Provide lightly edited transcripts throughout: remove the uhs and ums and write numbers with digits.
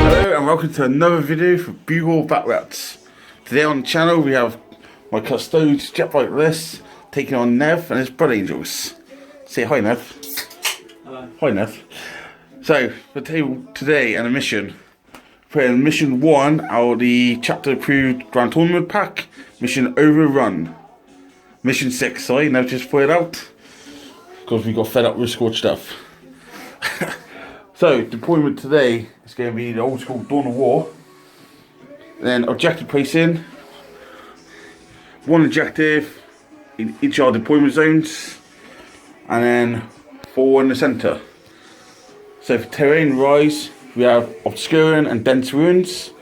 Hello and welcome to another video for Bugle Battle Rats. Today on the channel we have my Custodes Jetbike list taking on Nev and his Blood Angels. Say hi, Nev. Hello. Hi, Nev. So for today and a mission. Playing mission 1 out of the chapter approved Grand Tournament pack, mission Overrun. Mission 6, sorry, Nev just put it out because we got fed up with squad stuff. So deployment today is going to be the old school Dawn of War. Then objective placing, one objective in each of our deployment zones, and then 4 in the centre. So for terrain rise, we have obscuring and dense ruins,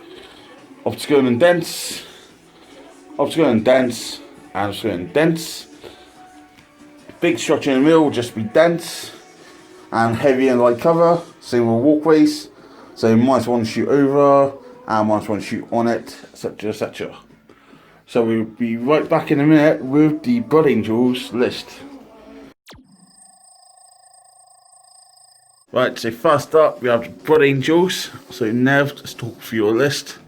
obscuring and dense, obscuring and dense, and obscuring and dense. Big structure in the middle will just be dense, and heavy and light cover, same with walkways. So you might want to shoot over, and might want to shoot on it, etc, etc. So we'll be right back in a minute with the Blood Angels list. Right, so first up we have the Blood Angels. So Nev, let's talk through your list.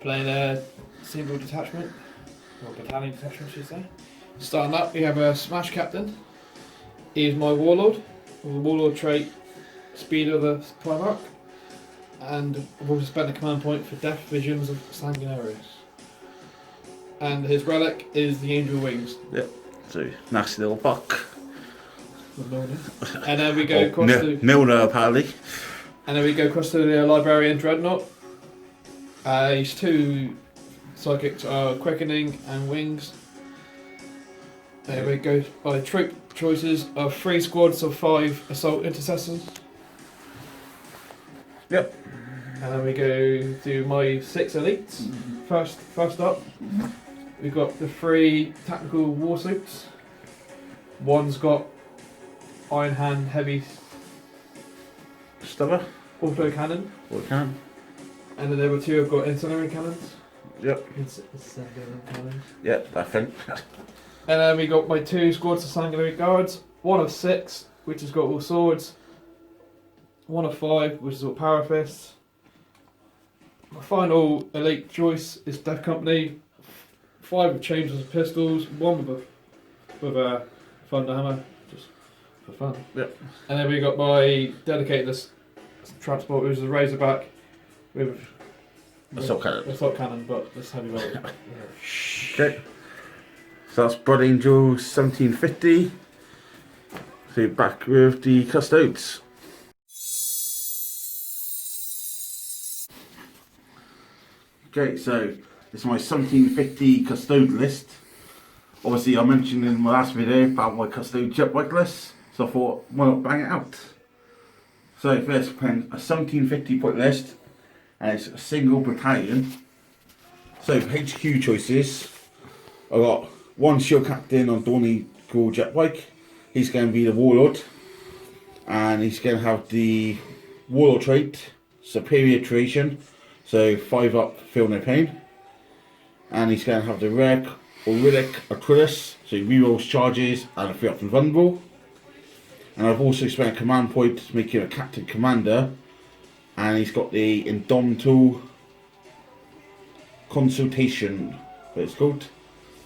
Playing a single detachment, or battalion detachment, I should say. Starting up, we have a Smash Captain. He is my Warlord, with the Warlord trait, speed of the Primarch, and I've also spent a command point for Death Visions of Sanguinarius. And his Relic is the Angel Wings. Yep, so nasty little buck. And then we go across to Milner apparently. And then we go across to the Librarian Dreadnought. He's 2 psychics, Quickening and Wings. There we go by troop choices of 3 squads of 5 Assault Intercessors. Yep. And then we go to my 6 elites. First up, we've got the 3 tactical war suits. One's got Iron Hand heavy Stubber. auto cannon. What can? And then there were 2 have got incendiary cannons. Yep. Incendiary cannons. Yep, that thing. And then we got my 2 squads of sanguinary guards. 1 of 6, which has got all swords. 1 of 5, which is all power fists. My final elite choice is Death Company. 5 with chains and pistols. 1 with a thunder hammer, just for fun. Yep. And then we got my dedicated transport, which is a Razorback with Assault cannon. assault cannon, but this heavy weight. Okay. So that's Blood Angel 1750. So back with the Custodes. Okay, so this is my 1750 Custode list. Obviously I mentioned in my last video about my Custode Jetbike list, so I thought why not bang it out. So first we're playing a 1750 point list, and it's a single battalion. So for HQ choices, I got 1 Shield Captain on Dawneagle Jetbike. He's going to be the Warlord, and he's going to have the Warlord trait, Superior Creation, so 5 up, feel no pain. And he's going to have the rare Auric Aquilis, so he rerolls charges and a 3 up invulnerable. And I've also spent a command point to make him a Captain Commander, and he's got the Indomitable Consultation, what it's called.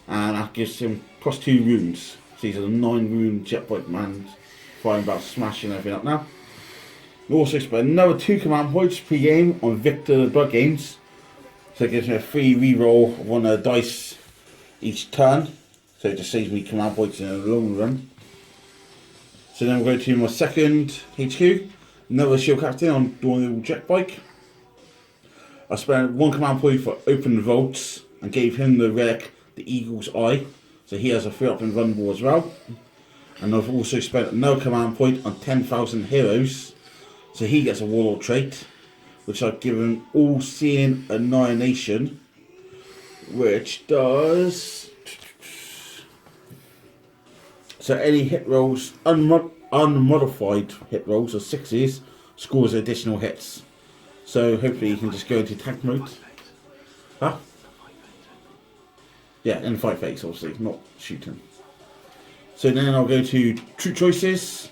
And that gives him +2 wounds. So he's a 9 wound jetbike man, firing about smashing everything up now. We also spent another 2 command points per game on Victor the Blood Games. So it gives me a free reroll of 1 dice each turn. So it just saves me command points in the long run. So then we'll go to my second HQ. Another Shield Captain on Dawneagle Jetbike. I spent 1 command point for Open Vaults and gave him the relic, the Eagle's Eye, so he has a 3 up invulnerable as well. And I've also spent another command point on 10,000 Heroes, so he gets a Warlord trait, which I've given All Seeing Annihilation, which does, so any hit rolls, unmodified hit rolls or 6s, scores additional hits. So hopefully you can just go into tank mode. Huh? Yeah, in fight phase, obviously, not shooting. So then I'll go to troop choices.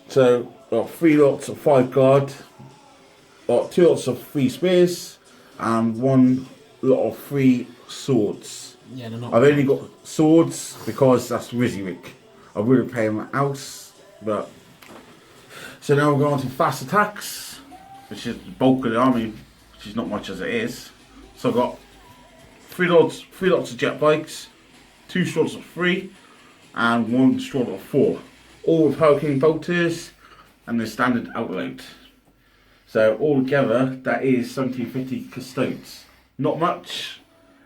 So got 3 lots of 5 guard, got 2 lots of 3 spears, and 1 lot of 3 swords. Yeah, they're not. I've only got swords because that's Relic. I would have paid him else, but so now we're going to fast attacks, which is the bulk of the army, which is not much as it is. So I've got 3 lots of jet bikes, 2 straws of 3, and 1 straw of 4, all with hurricane bolters and the standard outload. So altogether, that is 1750 Custodes. Not much,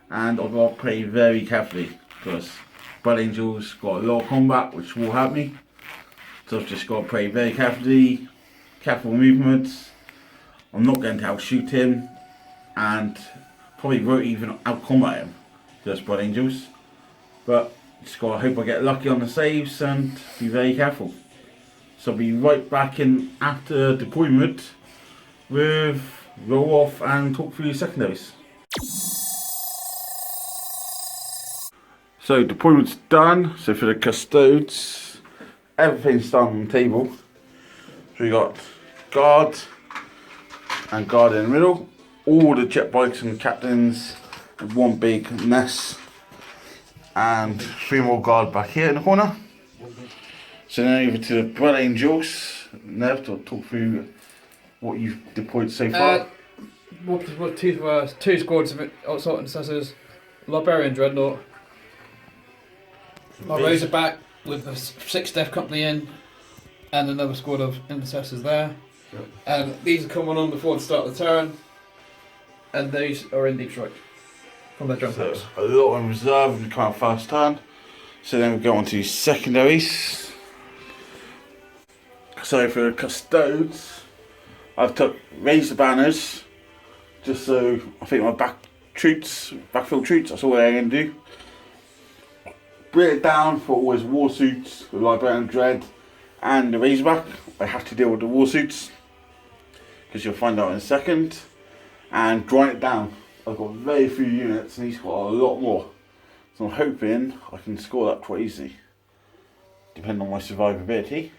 and I've got to play very carefully because Blood Angel's got a lot of combat, which will help me. So I've just got to play very carefully, careful movements. I'm not going to outshoot him, and probably won't even out-combat him, just Blood Angels. But just got to hope I get lucky on the saves and be very careful. So I'll be right back in after deployment with roll off and talk through secondaries. So deployment's done. So for the Custodes, everything's done on the table. So we got guard and guard in the middle. All the jet bikes and captains in one big mess. And 3 more guard back here in the corner. So then over to the Blood Angels. Nev, to talk through what you've deployed so far. Two squads of assault intercessors, Librarian Dreadnought, my Razorback with a 6 Death Company in, and another squad of intercessors there. Sure. And these are coming on before the start of the turn, and these are in deep strike from their jump So packs. a lot on reserve and come out first turn. So then we go on to secondaries. So for Custodes, I've took raised the banners, just so I think my backfield troops, that's all they're going to do. Bring it down for all his war suits, the Librarian Dread and the Razorback. I have to deal with the war suits, because you'll find out in a second. And grind it down. I've got very few units and he's got a lot more. So I'm hoping I can score that quite easy, depending on my survivability.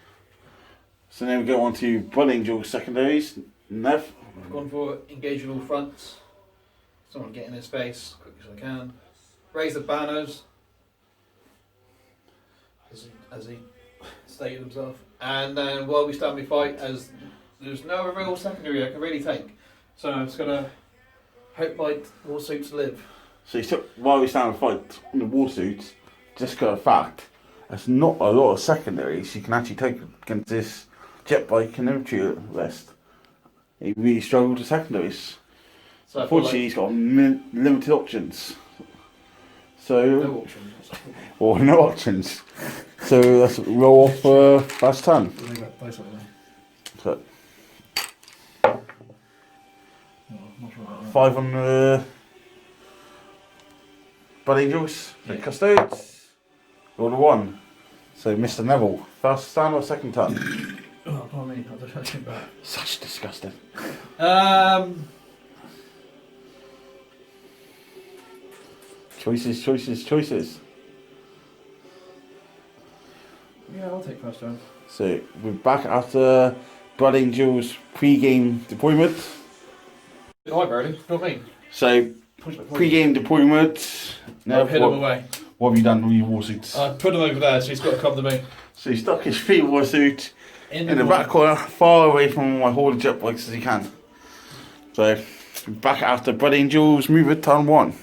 So then we go on to Blood Angel secondaries. Nev? I've gone for engage on all fronts. Someone get in his face as quick as I can. Raise the banners, as he stated himself. And then while we start my fight, as there's no real secondary I can really take. So I'm just going to hope my war suits live. So you took, while we stand and fight on the war suits, just got a fact, there's not a lot of secondaries you can actually take against this jet bike and infantry list. He really struggled with secondaries. So unfortunately, he's got limited options. So, no options. or no options. So let's roll off first turn. So, 5 on the Blood Angels, the Custodes. Roll a 1. So Mr. Neville, first turn or second turn? Oh, pardon me, I'll just take that. Such disgusting. Choices. Yeah, I'll take first turn. So we're back after Blood Angels pre-game deployment. Hi, Brody. You know what I mean? So pre-game deployment. Now, I've hid him away. What have you done with your war suits? I put him over there, so he's got to come to me. So he stuck his free war suit in the back corner, far away from my horde of jet bikes as he can. So back after Blood Angels, move it turn 1.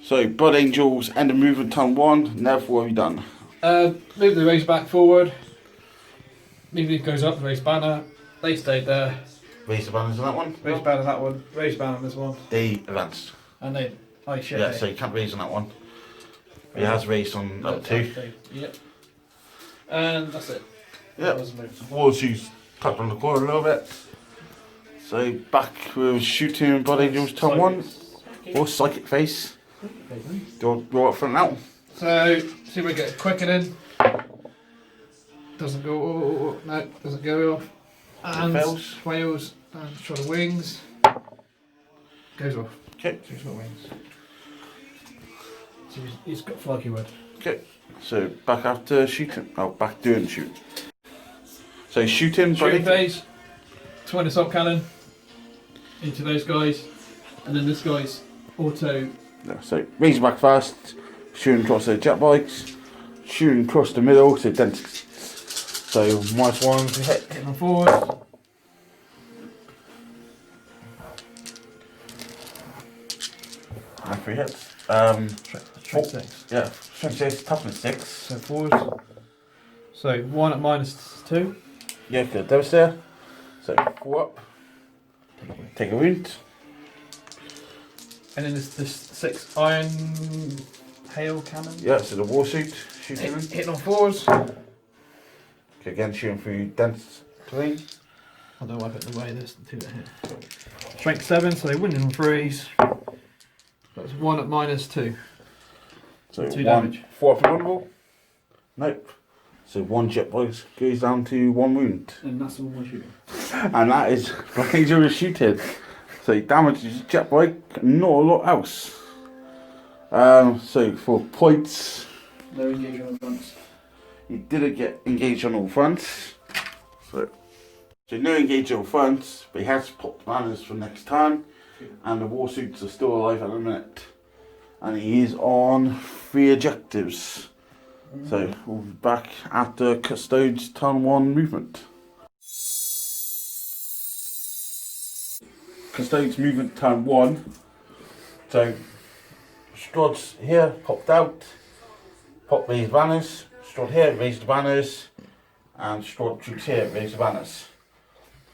So Blood Angels end of movement turn 1. Nev, what have you done? Move the Razorback forward. Move it goes up, raise banner. They stayed there. Raise the banners on that one. Raise banner on that one. Raise banner on this one. They advanced. And they. Oh shit. Yeah, so you can't raise on that one. He has raised on up 2. Yep. And that's it. Yep. War suits tucked on the corner a little bit. So back with shooting Blood Angels turn 1. Or Psychic Face. Do roll up front now. So, see if we get quicken in. Doesn't go. No, doesn't go off. And fails. And try the wings. Goes off. Okay. So he's got wings. So he's got flaky wood. Okay, so back after shooting. Oh, back doing the shoot. So shooting, Shooting phase. Twin assault cannon into those guys, and then this guy's auto. No, so Razorback first, shooting across the jet bikes, shooting across the middle, so dents. So -1 to hit. Hitting on forward. And 3 hits. Strength 6. Yeah, strength 6, toughness 6. So forward. So 1 at -2. Yeah, good. That was there. So 4 up. Take a wound. And then this 6 iron hail cannon. Yeah, so the war suit shooting in. Hitting on forwards. Okay, again shooting through dense terrain. I don't know why I put the way this 2 that hit. Strength 7, so they're winning on 3s. That's 1 at -2. So 2 1, damage. 4 up and vulnerable. Nope. So 1 jet bike goes down to 1 wound. And that's all my shooting. And that is Blazer shooting. So he damages jet bike, not a lot else. So for points, No engagement on fronts. he didn't get engaged on all fronts. So no engage on fronts, but he has popped banners for next time. And the war suits are still alive at the minute. And he is on 3 objectives. So we'll be back after Custodes turn 1 movement. Custodes movement turn 1. So Strods here popped out, pop raised banners, Strod here raised the banners, and Strod troops here raised the banners.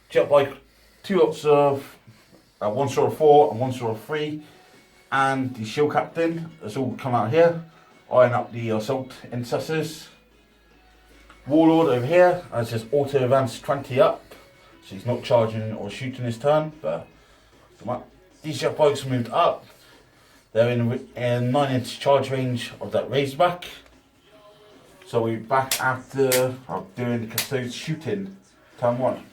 Jet bike 2 lots of 1 Strod of 4 and 1 Strod of 3, and the shield captain has all come out here. Eyeing up the assault intercessors. Warlord over here has his auto advance 20 up, so he's not charging or shooting this turn. But these jet bikes moved up. They're in a 9-inch charge range of that Razorback. So we're back after doing the Custodes shooting turn 1.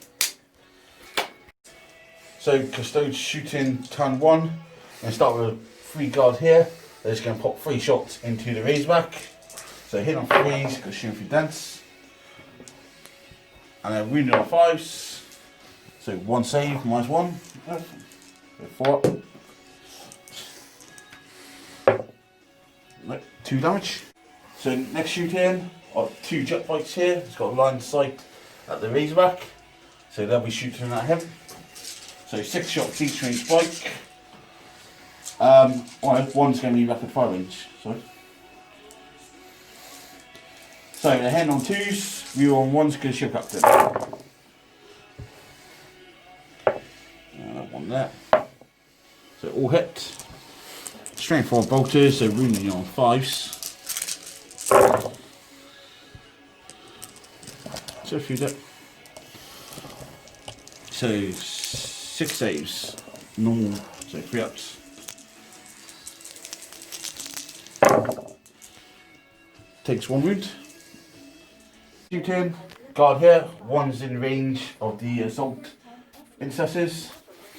So Custodes shooting turn 1. And start with 3 guard here. They're just going to pop 3 shots into the Razorback. So hit on 3s, because shooting through dents. And then wounded on 5s. So 1 save, -1. So 4 up. No, 2 damage. So next shoot in, I've 2 jet bikes here. It's got a line of sight at the Razorback. So they'll be shooting at him. So 6 shots each from each bike. One's going to be rapid fire range. Sorry. So they're heading on 2s, we on 1's going to shield captain. That one there. So all hit. Strength 4 bolters, so wounding on 5s. So a few there. So 6 saves, normal, so 3 ups. Takes 1 wound. Shoot in, guard here, 1's in range of the assault intercessors.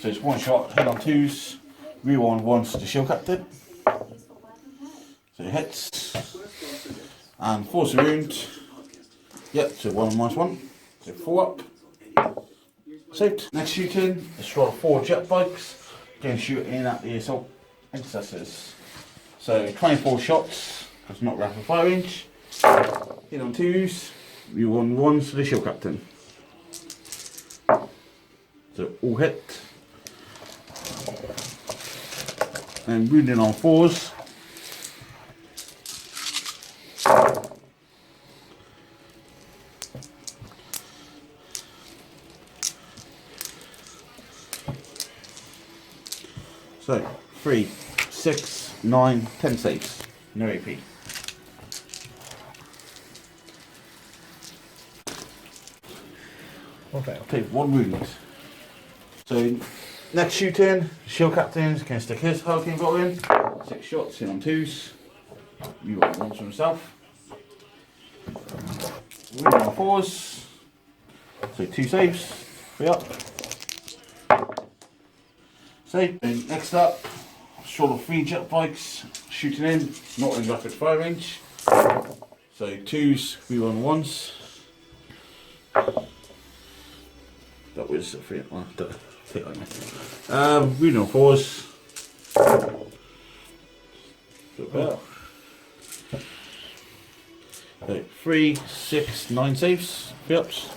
So it's 1 shot, hit on 2s, real on 1's the shield captain. So it hits. And force a wound. Yep, so 1 -1. So 4 up. Saved. Next shoot in, a squad of 4 jet bikes. Again shoot in at the assault intercessors. So 24 shots. That's not rapid fire range. Hit on 2s, you on 1's to the shield captain. So all hit. And wounding on 4s. So 3, 6, 9, 10 saves. No AP. Okay. Take 1 wound. So next shoot in, shield captain's going to stick his hurricane bolt in. 6 shots in on 2s. You got 1 for himself. Wound on 4s. So 2 saves. 3 up. Save. And next up, short of 3 jet bikes shooting in, not in rapid fire range. So 2s, 3-1-1s. That was a 3-1. Take like that. Wounded on 4s. So 3, 6, 9 saves. 3 ups.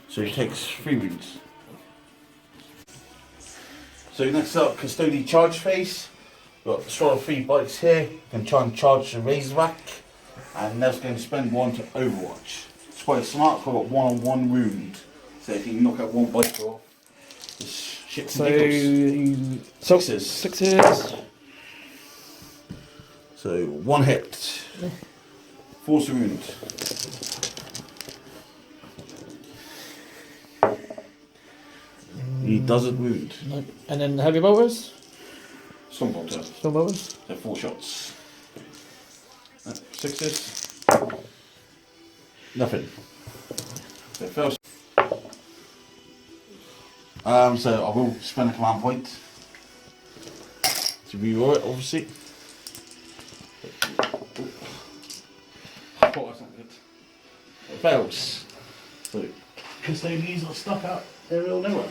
So he takes 3 wounds. So next up, Custodian charge phase. We've got sort of 3 bikes here. You can try and charge the Razorback. And that's going to spend 1 to Overwatch. It's quite smart, I've got 1-on-1 wound. So if you can knock out 1 bike off, it's shit So, sixes. 6s. So 1 hit. Force a wound. He doesn't wound. No. And then the heavy bolters. Storm bolter. Storm bolters. So 4 shots. 6s. Nothing. So first. So I will spend a command point to reroll it, obviously. Oh, that's not good. It fails. So Custodians are stuck out there real nowhere.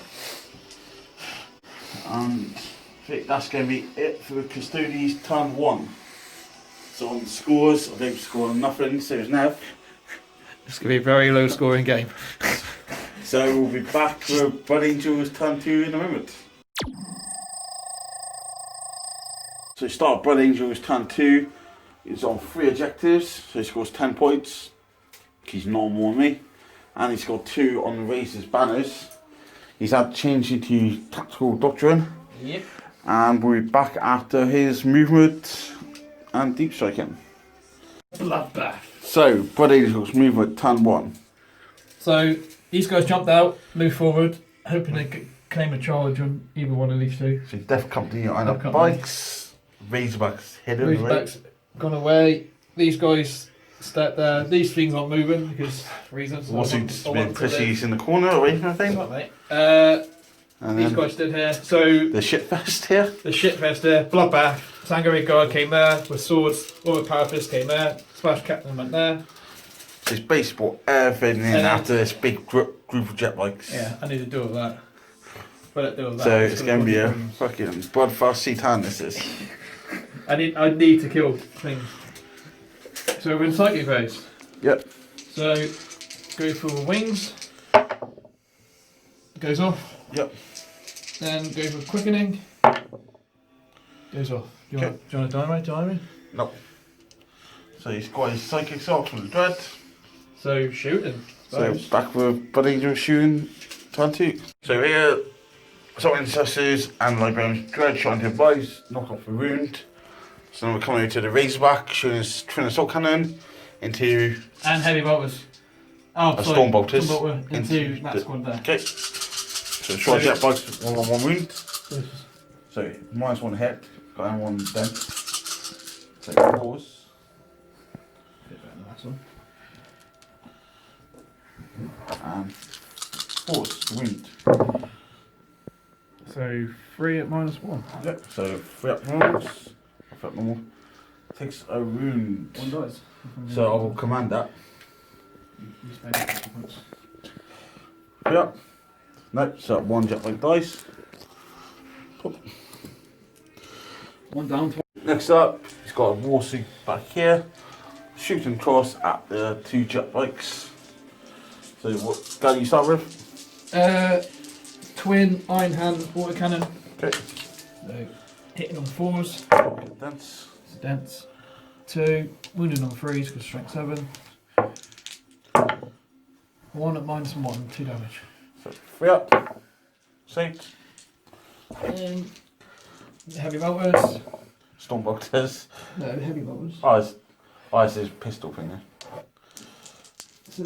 And I think that's going to be it for the Custodians turn 1. So on the scores, I don't score nothing, so it's now. It's going to be a very low scoring game. So we'll be back with Blood Angel's turn 2 in a moment. So start Blood Angel's turn 2. He's on 3 objectives, so he scores 10 points. He's normal on me. And he scored 2 on the Razor's banners. He's had changed into Tactical Doctrine. Yep. And we'll be back after his movement and deep striking. Bloodbath. So, Blood Angel's movement turn 1. So these guys jumped out, moved forward, hoping they could claim a charge on either one of these 2. So Death Company on Death up Company. bikes, Razorbacks hidden. Razorbacks gone away. These guys start there. These things aren't moving because reasons. Lawsuits been pussies in the corner away from everything. Right, mate. And These then guys stood here. So the shitfest here. the shitfest there, Bloodbath, Sangare Guard came there with swords, Auric Aquilis came there, Smash Captain went there. So it's basically everything in And after this big group of jet bikes. Yeah, I need to do all that. But do all that. So it's going to be a fucking bloodthirsty time, this is. I need to kill things. So we're in psychic phase. Yep. So go for wings. Goes off. Yep. Then go for quickening. Goes off. Do you want to dynamite? No. So he's got his psychic sock from the dread. So shooting. So back with Blood Angel shooting turn 2. So here, Assault Intercessors and Librarian's Dread trying to advise, knock off a wound. So now we're coming over to the Razorback, shooting his twin assault cannon into And heavy bolters. Oh, a sorry. storm bolters Storm bolter into that squad there. Okay. So short jet bikes, 1-on-1 wound. So -1 hit, got M1 dent. So pause. Bit better than that one. And pause, wound. So 3 at -1. Yep. So 3 up wounds. 3 up normal. Takes a wound. 1 dies. So I will command that. You spend 50 points. 3 up. Nope, so 1 jetbike dice. 1 down. Next up, he's got a warsuit back here. Shooting cross at the 2 jetbikes. So what gun you start with? Twin iron hand water cannon. Okay. So hitting on 4s. Dance. It's dents. 2 wounded on 3s because strength 7. 1 at -1, 2 damage. So 3 up. Saved. And heavy bolters. Storm bolters. No, heavy bolters. Oh, it's his pistol thing there. So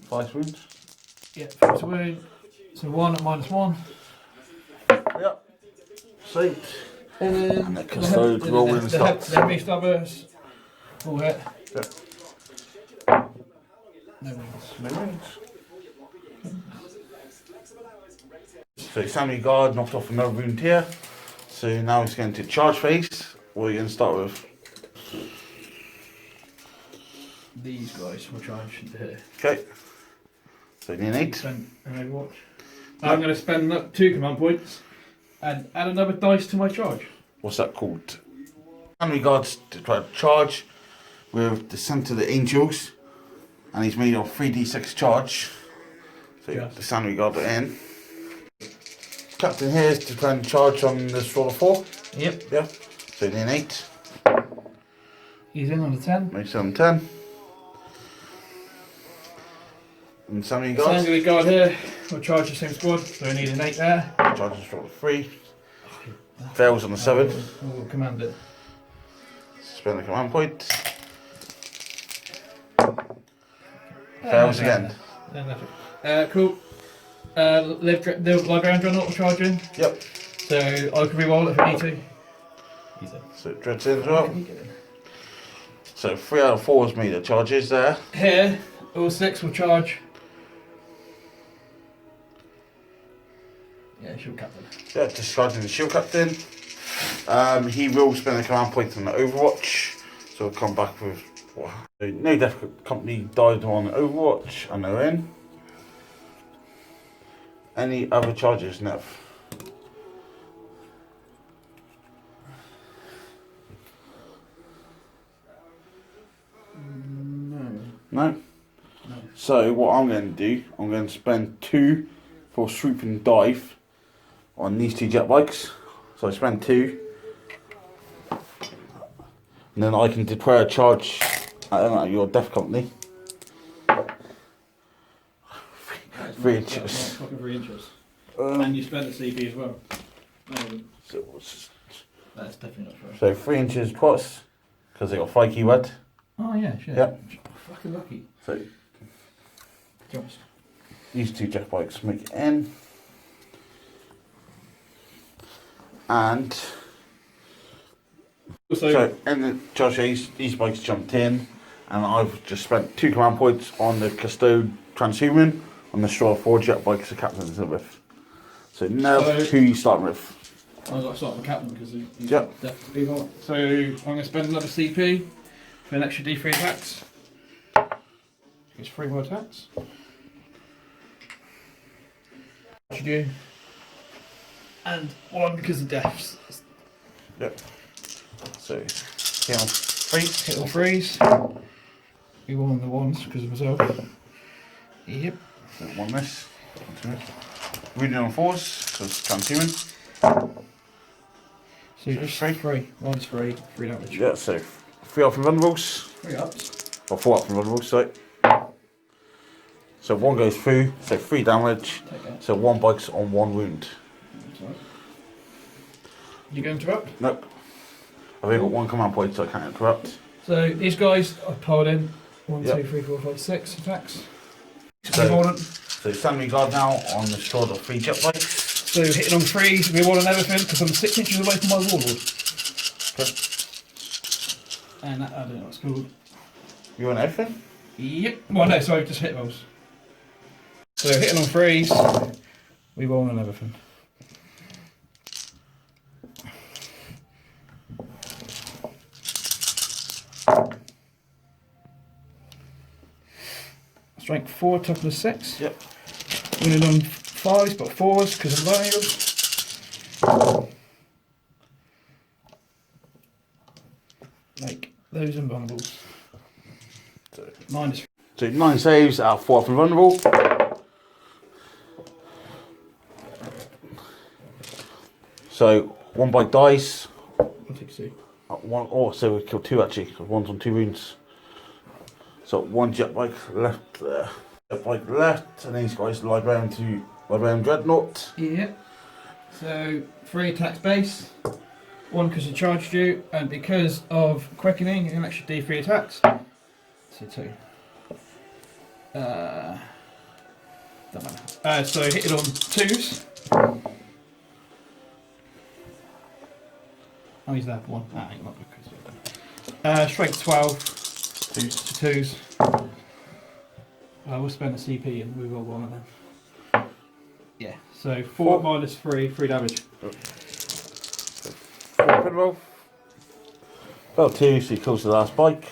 5 wounds. yeah, 5 wound. So 1 at -1. 3 up. Saved. And the Custodes rolling the stops. heavy stubbers. Full hit. Yep. No wounds. No wounds. So Samurai Guard knocked off another wound here. So now he's going to charge phase. What are you going to start with? These guys will charge here. Okay. So you need 8. Spend an Overwatch. I'm going to spend up 2 command points and add another dice to my charge. What's that called? Samurai Guards to try to charge with the Descent of the Angels. And he's made of 3d6 charge. So Yes. the Samurai Guard are in. Captain here is to try and charge on this roll of 4. Yep. Yeah. So you need 8. He's in on the 10. Make 7, 10. And Samurai Guard. Samurai Guard here will charge the same squad, so I need an 8 there. Charges roll of 3. Fails on the 7. We'll command it. Spend a command point. Fails again. Cool. The Librarian Dreadnought will charge in, Yep. so I can re-roll it if I need to. He's in. So it dreads in as well. So 3 out of 4 has made the charges there. Here, all 6 will charge. Yeah, shield captain. Yeah, discharging the shield captain. He will spend a command point on the Overwatch. So we'll come back with what? No Death Company died on Overwatch and they're in. Any other charges, Nev? No. No? So what I'm going to do, I'm going to spend 2 for swoop and dive on these 2 jet bikes. So I spend 2. And then I can declare a charge at your Death Company. 3 inches. Fucking 3 inches. And And you spent the CP as well. No, so, what's- that's definitely not fair. so 3 inches plus, because they got 5 keyword. Oh yeah, shit. Yep. Fucking lucky. So Just. these 2 jet bikes make it in. And so in the charge phase, these bikes jumped in, and I've just spent 2 command points on the Custode transhuman on the straw 4 jet bikes the captain's with. So now who you start with? I've got to start with Captain because he's Yep. definitely hot. So I'm going to spend another CP for an extra D3 attacks. It's 3 more attacks. What should you? And 1 because of deaths. Yep. So hit on 3. Hit all 3s. We won the 1s because of myself. Yep. So 1 this. Reading on 4s, so it's transhuman. So just 3. 1's 3. 3 damage. Yeah, so 3 up from vulnerables. 3 ups. Or 4 up from vulnerables, sorry. So 1 goes through, so 3 damage. Take that. So 1 bikes on 1 wound. That's all right. You go interrupt? Nope. I've only got 1 command point, so I can't interrupt. So these guys are piled in. 1, Yep. 2, 3, 4, 5, 6 attacks. So- So Samurai Guard now on the sword of 3 jet bikes. So hitting on 3s, we want everything because I'm 6 inches away from my Warlord. Okay. And that, I don't know what it's called. You want everything? Yep. Well, no, sorry, just hit rolls. So hitting on 3s, we roll on everything. Strength 4, toughness 6. Yep. Winning on 5s, but 4s because of Dawneagles. Like those invulnerables. So, Minus. so 9 saves out of 4 up and vulnerable. So 1 bite dice. I'll take 2. 1, oh, so we killed 2 actually, because 1's on 2 wounds. So 1 jet bike left there. Jet bike left, and these guys lie down to Librarian Dreadnought. Yep. So 3 attacks base. 1 because you charged you, and because of quickening, an extra D3 attacks. So 2. Doesn't matter. So hit it on 2s. Oh, he's there. 1. Ah, ain't not because. Strength 12. 2s. We'll spend a CP and we roll 1 of them. Yeah. So 4 minus 3, 3 damage. 4 up and roll. Fell 2, so he kills the last bike.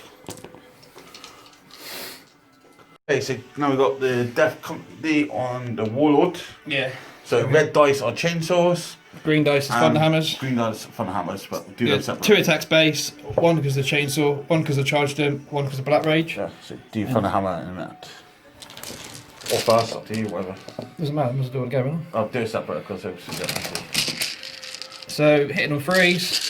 Okay, so now we've got the death company on the Warlord. Yeah. So red dice are chainsaws. Green dice is thunder hammers. Green dice are thunder hammers, but we'll do them separate. 2 attacks base, 1 because of the chainsaw, 1 because of charged him, 1 because of black rage. Yeah, so do thunder hammer in a minute. Or fast, up to you, whatever. Doesn't matter, must do it together. I'll do it separate because it's So hitting on freeze.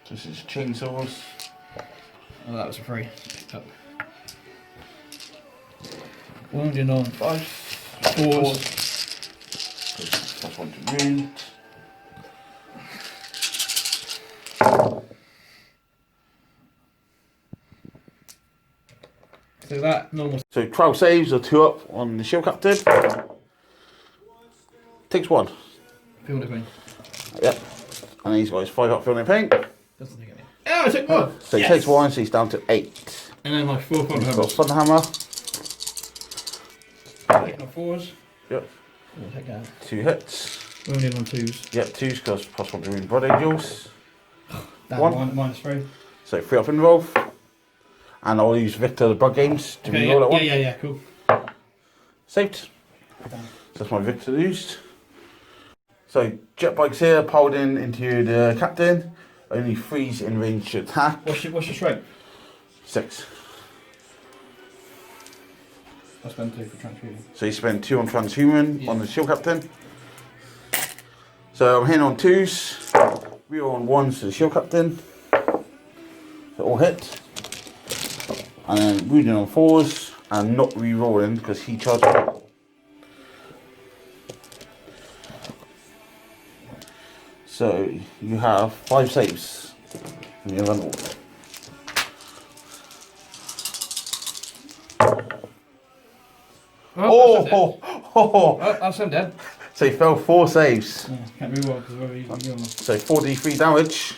This is chainsaws. Oh, that was a 3. Picked up. Wounding on 5. 4s. That's 1 to wound. So that normal. So 12 saves or 2 up on the shield captain. Takes 1. Feel no pain. Yep. And he's got his 5 up feeling pain. Doesn't take any. Oh, I took 1! So he takes 1, so he's down to 8. And then my 4 thunder He's got hammers. thunder hammer. Hitting on 4s. Yep. We'll take that. 2 hits. Wounding on 2s. Yep, 2s because plus 1 to wound blood angels. That 1. minus 3. So 3 up in the roll. And I'll use Victor the Bug Games to Okay, reroll that 1. yeah, cool. Saved. So that's my Victor used. So jetbikes here, piled into the captain. Only 3's in range to attack. What's your strength? 6. I spend 2 for transfusion. So you spend 2 on transhuman on the shield captain. So I'm hitting on 2s. We are on 1s to the shield captain. So all hit. And then wounding on 4s and not re-rolling because he charged me. So you have 5 saves in the event order. Oh, that's him dead. So he fell 4 saves. Yeah, can't be well because we're easy. So 4d3 damage.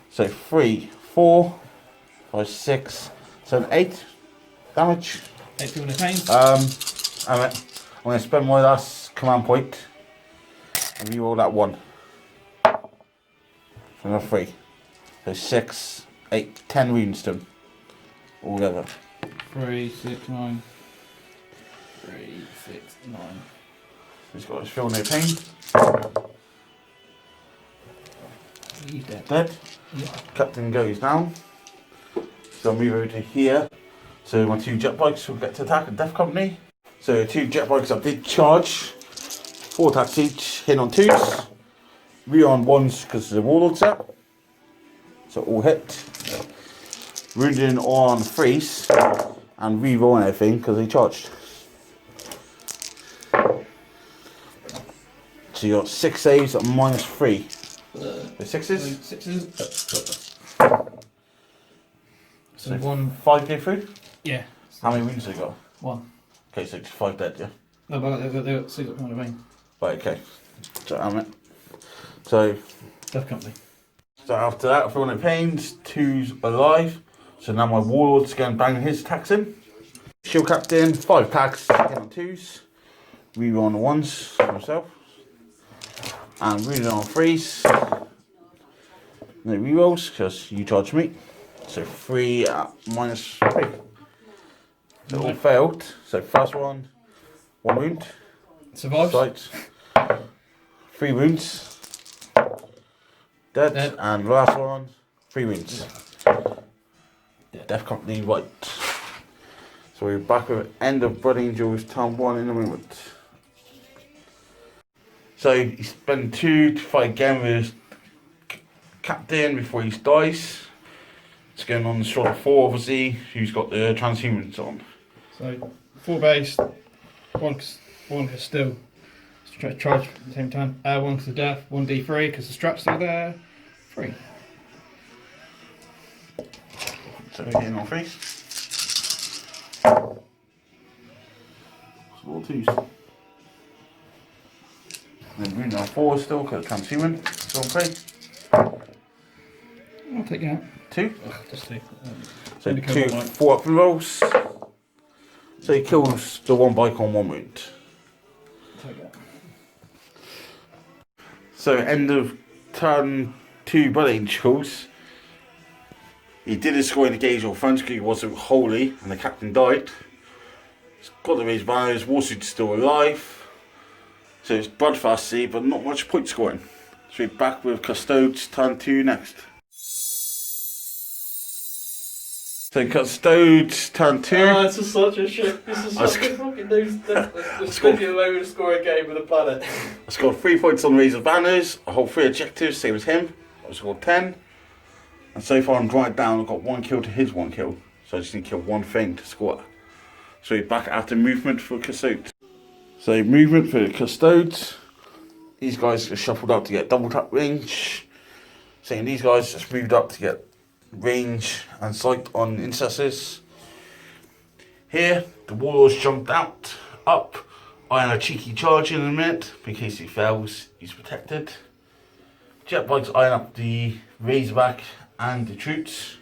So 3, 4, 5, 6, 7, 8 damage. 8 feel no pain. I'm going to spend my last command point and reroll that 1. So another 3. So 6, 8, 10 wounds to him. All together. 3, 6, 9. 3, 6, 9. He's got his feel no pain. He's dead. Dead. Yeah. Captain goes down. So I'll move over to here. So my 2 jet bikes will get to attack a death company. So 2 jet bikes I did charge. 4 attacks each, hit on 2s. We on 1s because the Warlord set. So all hit. Wounding on 3s. And re-rolling everything because they charged. So you got 6 saves at minus 3. The 6s? 6s. So 1. 5 go through? Yeah. How many wounds have they got? 1. Okay, so 5 dead, yeah? No, but they got 6 up on the vein. Right, okay. So I'm it. So Death company. after that, if I want pains, 2's alive. So now my Warlord's going to bang his attacks in. Shield Captain, 5 attacks, hit on 2s. Reroll on the 1s for himself. And reroll on 3s. No rerolls because you charged me. So 3 at minus 3. So all failed. So first one, 1 wound. Survives. Sight. 3 wounds. Dead. And last one, 3 wounds. Death company right. So we're back with end of Blood Angels Town 1 in a moment. So he spent 2 to fight again with his captain before he dies. It's going on the short of 4 obviously, who's got the transhumans on. So 4 base, 1 Custode. Charge at the same time. 1 because of death, 1 D3 because the strap's still there. 3. So we're getting on 3. All 2s. And then wounding on 4 still because transhuman. Still on 3. I'll take you out. 2. Ugh, just 2. So 2 4 up and rolls. So he kills the one bike on one wound. Take that. So end of turn 2 Battalion kills. He did his scoring engage on front because he wasn't holy and the captain died. He's got the raised banners, Warsuit's still alive. So it's bloodthirsty but not much point scoring. So we're back with Custodes turn 2 next. So Custodes turn 2. Oh, this is such a shit. This is such a fucking news. The spending low to score a game with a planet. I scored 3 points on Razor Banners. I hold 3 objectives, same as him. I scored 10. And so far I'm right down, I've got 1 kill to his 1 kill. So I just need to kill 1 thing to score. So we're back after movement for Custodes. So movement for Custodes. These guys are shuffled up to get double tap range. Saying these guys just moved up to get range and sight on intercessors. Here, the Warlord's jumped out, up. I am a cheeky charge in a minute. In case he fails, he's protected. Jetbike's eyeing up the Razorback and the troops.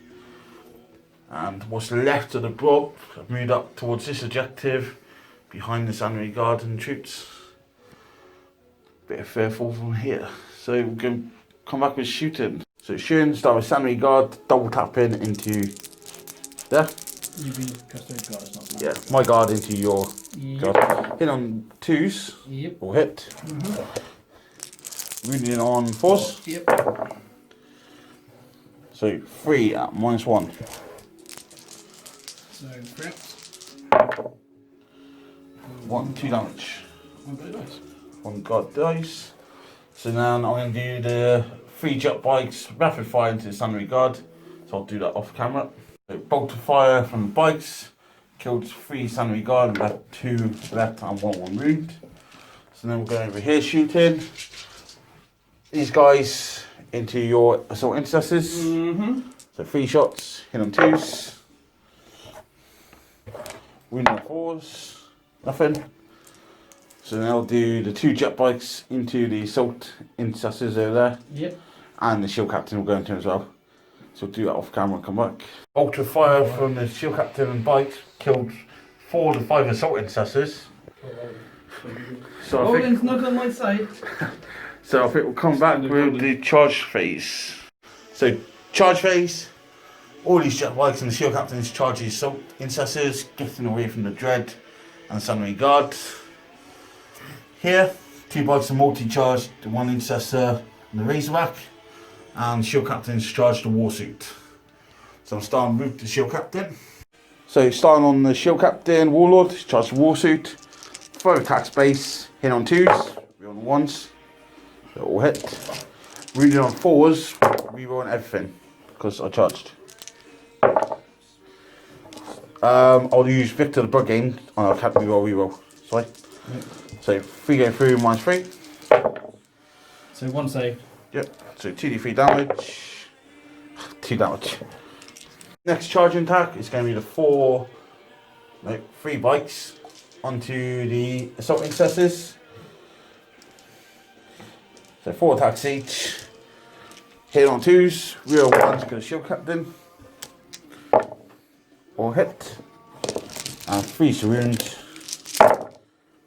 And what's left of the blob, I've moved up towards this objective, behind the Sanitary Guard and troops. Bit of fearful from here. So we're going to come back with shooting. So shooting, start with Sanitary Guard, double tapping into there. You mean Custodes guard, it's not Yeah, my guard into your guard. Hit on 2s, Yep. or hit. Wounding on 4s. Yep. So 3 at -1. So, crap. 1, 2 damage. One blue dice. 1 guard dice. So now I'm going to do the 3 jet bikes, rapid fire into the Sanitary Guard. So I'll do that off camera. So bolt of fire from the bikes. Killed 3 Sanitary Guard, left 2 left and 1 wound. So then we're going over here shooting. These guys into your assault intercessors. So 3 shots, hit on 2s. Wound on 4s, nothing. So then I'll do the 2 jet bikes into the assault intercessors over there. Yep. And the shield captain will go into as well. So we'll do that off camera and come back. Ultra fire from the shield captain and bikes killed 4 of the 5 assault intercessors. So I think, Odin's not on my side. so I think we'll come back with the charge phase. So charge phase. All these jet bikes and the shield captains charge the assault intercessors, getting away from the dread and the Sanitary Guard. Here, 2 bikes are multi-charged, the 1 intercessor and the Razorback, and shield captains charge the Warsuit. So I'm starting with the shield captain. So starting on the shield captain, Warlord, charge the Warsuit, throw attack space, hit on 2s, reroll on 1s, so all hit. Wounded on 4s, reroll on everything, because I charged. I'll use Victor the Bug Game, and I can't reroll. Sorry. Yep. So 3 go through, -3. So 1 save. Yep, so 2d3 damage. 2 damage. Next charging attack is going to be the 3 bikes onto the assault intercessors. So 4 attacks each. Hit on 2s, real 1s go to shield captain. Or hit. And 3 to wound.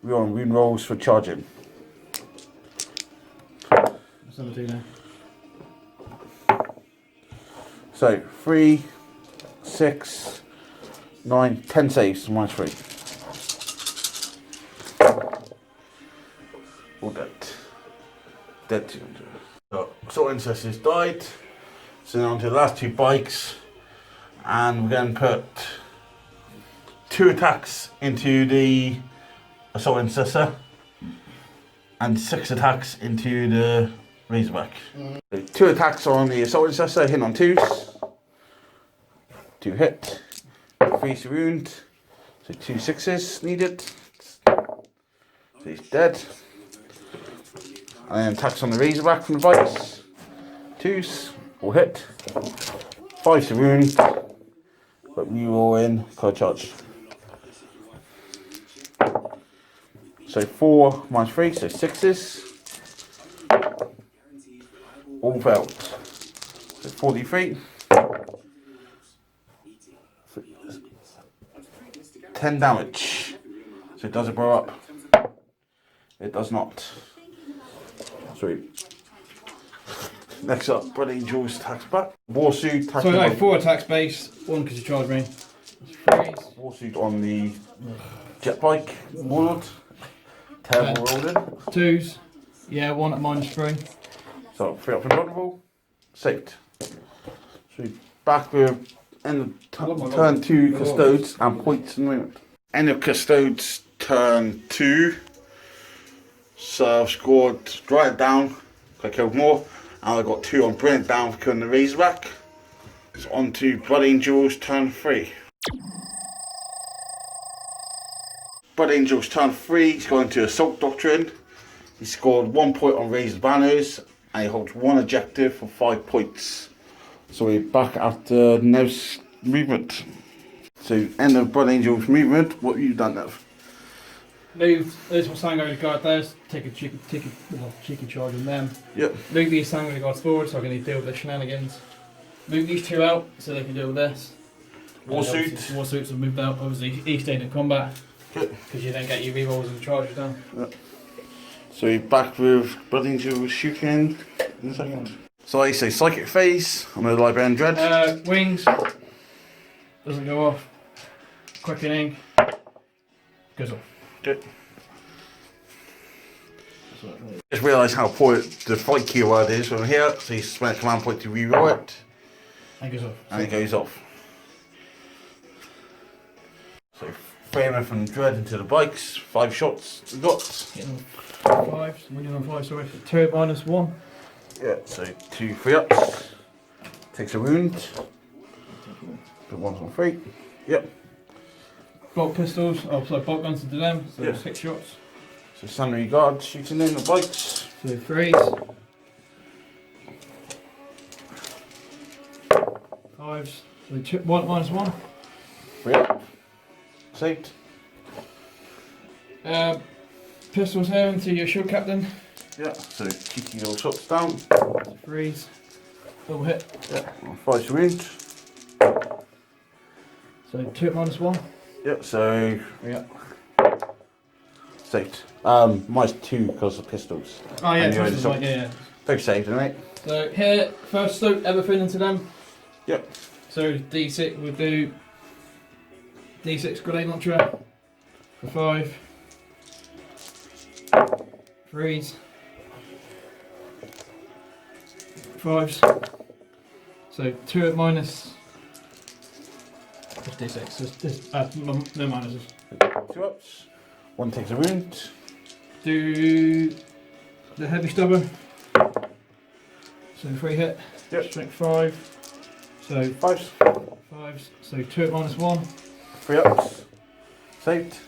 We're on wound rolls for charging. What's number 2 now? So 3, 6, 9, 10 saves, -3. All dead. Dead 200. So assault intercessors died. So now on to the last 2 bikes. And we're going to put 2 attacks into the assault intercessor and 6 attacks into the Razorback. So 2 attacks on the assault intercessor, hit on 2s. 2 hit, 3 to wound, so 2 6s needed. So he's dead. And then attacks on the Razorback from the bikes. 2s, all hit. 5 to wound, but we roll in, card charge. So 4 -3, so 6s. All failed. So 43. 10 damage. So does it blow up? It does not. Sweet. Next up, Blood Angel's attacks back. Warsuit attacks. So no, 4 attacks base, 1 because you charged me. 3. Warsuit on the Jetbike, Warlord. Terrible rolling. 2s. Yeah, 1 at -3. So 3 up and vulnerable. Saved. So back with end of turn 2 Custodes and points and movement. End of Custodes turn 2. So I've scored, write it down, I killed more, and I got 2 on Brilliant down for killing the Razorback. So on to Blood Angels turn 3. Blood Angels turn 3, he's going to Assault Doctrine. He scored 1 point on Razor Banners, and he holds 1 objective for 5 points. So we're back after Nev's movement. So end of Blood Angels movement, what have you done, Nev? Move, there's my Sanguinary Guard there, take a cheeky charge on them. Yep. Move these Sanguinary Guards forward so I can deal with the shenanigans. Move these 2 out so they can deal with this. Warsuit. Warsuits have moved out, obviously he stayed in combat. Good. Because you then get your rerolls and charges down. Yep. So we're back with Blood Angels shooting in a second. So I say Psychic Phase on the Librarian Dread. Wings. Doesn't go off. Quickening. Goes off. Good. Just realised how poor the fight keyword is from here, so you spend a command point to reroll it. And goes off. And it goes off. So framing from Dread into the bikes, 5 shots we got. Getting 5s, winning on 5, sorry. 2 at -1. Yeah, so 2 free ups. Takes a wound. Put 1 on 3. Yep. Bolt pistols, oh sorry, bolt guns into them, so Yeah. 6 shots. So Sanguinary Guard shooting in the bikes. So 3s. 5s. So 2, 1 -1. Free up. Saved. Pistols here into your shield captain. Yeah, so cheeky little shots down. 3s. Double hit. Yeah, 5 wound. So 2 at -1. Yep, so Yeah. saved. Mine's 2 because of pistols. Oh yeah, And you're pistols, right, yeah. both saved, mate. So here, first stoke everything into them. Yep. So D6 we'll do D6 grenade launcher for 5. 3s. 5s. So 2 at minus. Just D6. No minuses. 2 ups. 1 takes a wound. Do the heavy stubber. So 3 hit. Yep. Strength 5. So 5s. 5s. So 2 at -1. 3 ups. Saved.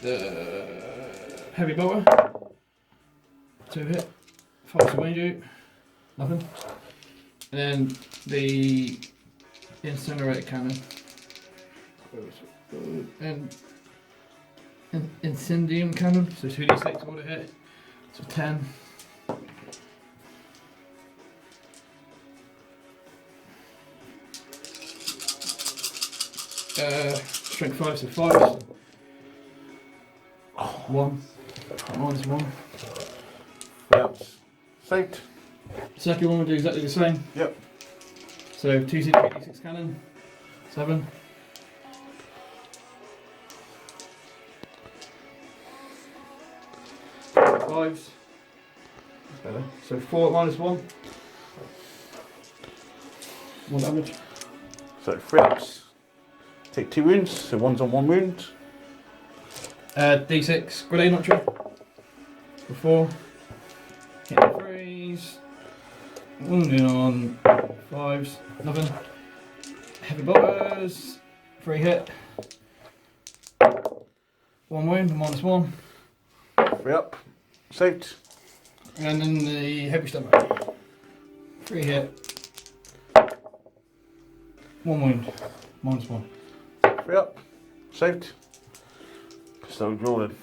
The heavy bolter. 2 hit. 5 to range you. Nothing. And then the incinerator cannon. And incendium cannon. So 2d6 order hit. So 10. Strength 5, so 5. 1. -1. 3 ups. Saved. Second one will do exactly the same. Yep. So 2d6 cannon. 7. Fives. That's better. So 4 at -1. 1 damage. So 3 ups. Take 2 wounds, so 1's on 1 wound. D6 grenade launcher for 4. Hit the 3s. Wounding on 5s. Nothing. Heavy bolters. 3 hit. 1 wound, -1. 3 up. Saved. And then the heavy stomach. 3 hit. 1 wound, -1. 3 up. Saved. Still rolling.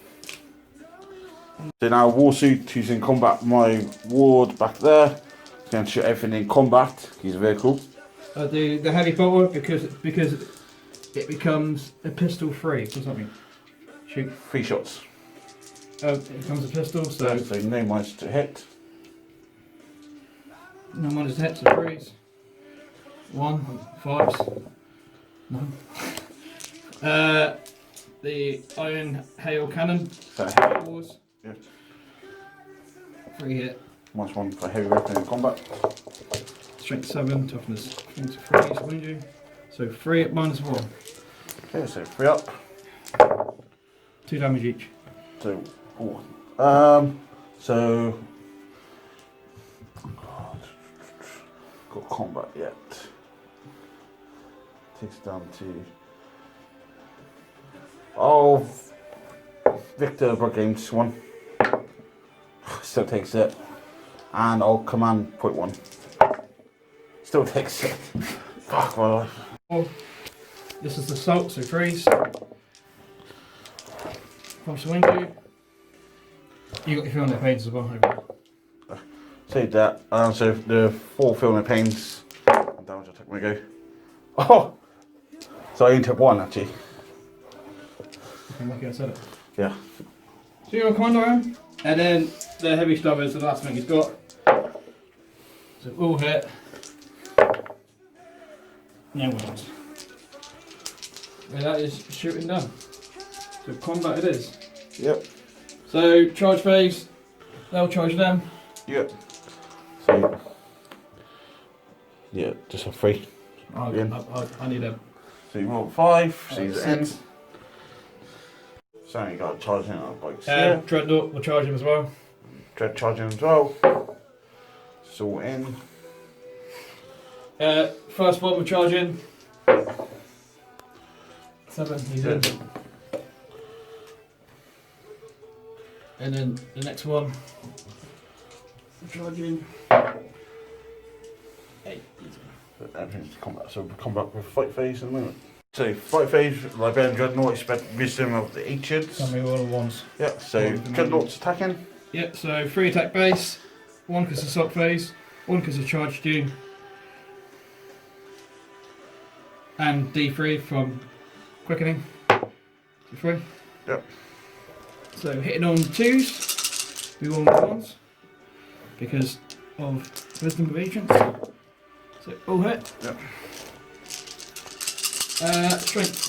So now Warsuit, who's in combat, my ward back there. He's going to shoot everything in combat. He's a vehicle. The heavy bolter because it becomes a pistol free. What does that mean? Shoot. 3 shots. Oh, here comes a pistol, so no minus to hit. no minus to hit, so 3s. 1, 5s. No. The iron hail cannon. So heavy. 4s. Yeah. 3 hit. -1 for heavy weapon in combat. Strength 7, toughness 3 to wound you. So 3 at -1. Okay, so 3 up. 2 damage each. So, so got combat yet. Takes down to Victor Games 1. Still takes it. And I'll command point 1. Still takes it. Fuck my life. This is the salt, so 3s. Pops the window. You got your feeling of pains as well. Save that. So the 4 feeling of pains. Damage I took my go. Oh! So I only took 1 actually. I'm lucky I said it. Yeah. So you're a commander, Aaron. And then the heavy stub is the last thing he's got. So all hit. No wounds. And that is shooting done. So combat it is. Yep. So charge phase, they'll charge them. Yep. So yeah, just a 3. I need a So you roll 5, so he's 6. in. So you got charging on bikes here. Dreadnought will charge him as well. Dread charging as well. It's all in. First one will charge in. 7, he's in. And then the next one will charge in. 8, he's in. Everything's combat, so we'll combat with fight phase in a moment. So fight phase, Liberian Dreadnought, expect wisdom of the ancients. Tell me all at once. Yeah, so Dreadnought's attacking. Yep, so 3 attack base, 1 because of sock phase, 1 because of charge due, and D3 from quickening. D3. Yep. So hitting on 2s, we will on 1s because of wisdom of ancients. So all hit. Yep. Strength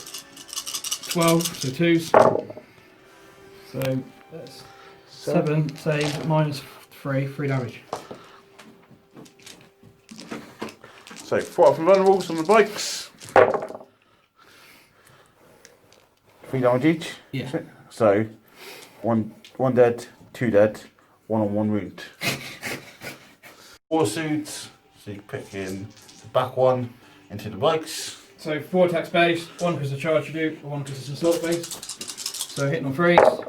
12, so 2s. So that's 7 save -3 damage. So 4 up and vulnerables on the bikes. 3 damage each. Yeah. So one dead, 2 dead, 1 on 1 wound. 4 suits. So you pick in the back one into the bikes. So 4 attacks base, 1 because of charge you do, 1 because it's assault base. So hitting on 3s.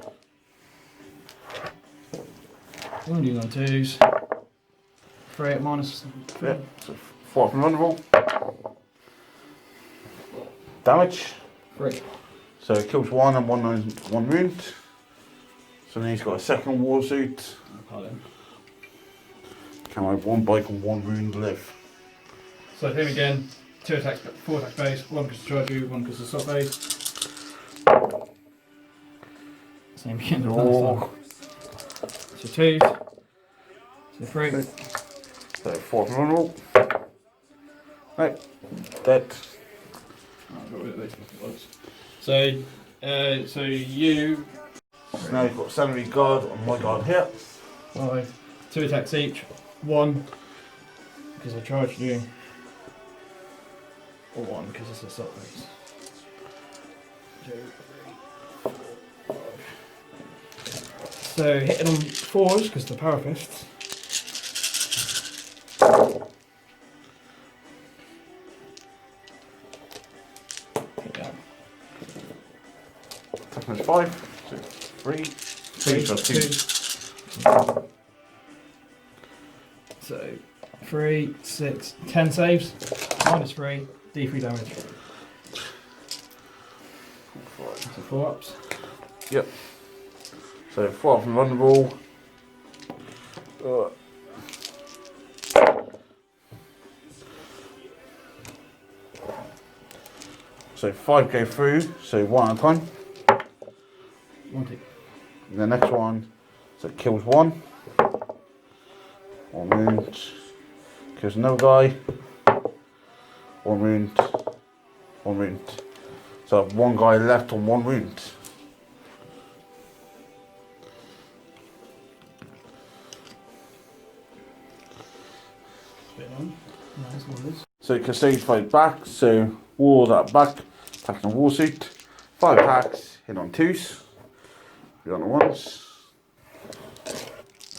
Wounding on 2s. 3 at -3. Yeah, so 4 up and vulnerable. Damage. 3. So it kills 1 and 1 on 1 wound. So then he's got a second war suit. Can I have 1 bike and 1 wound live? So him again, 2 attacks, 4 attacks base, 1 because of charge you, 1 because of assault base. Same again. Oh. So 2s. So 3. So 4 up and vulnerable. Right, dead. So, so you. So now you've got sanity guard on my guard here. 5. 2 attacks each. 1 because I charged you. Or 1 because it's assault base. 2, 3, 4, 5. So hitting on 4s because the power fists. Toughness 5. So 3. 3 plus 2. So 3, 6, 10 saves. -3, D3 damage. So 4 ups. Yep. So 4 up and vulnerable. So 5 go through, so 1 at a time. One tick. The next one, so it kills one. One wound. Kills another guy. One wound. One wound. So I have one guy left on one wound. Nice one. So Custodian fight back, so Warlord at back, attacking a war suit. 5 attacks, hit on 2s, hit on 1s,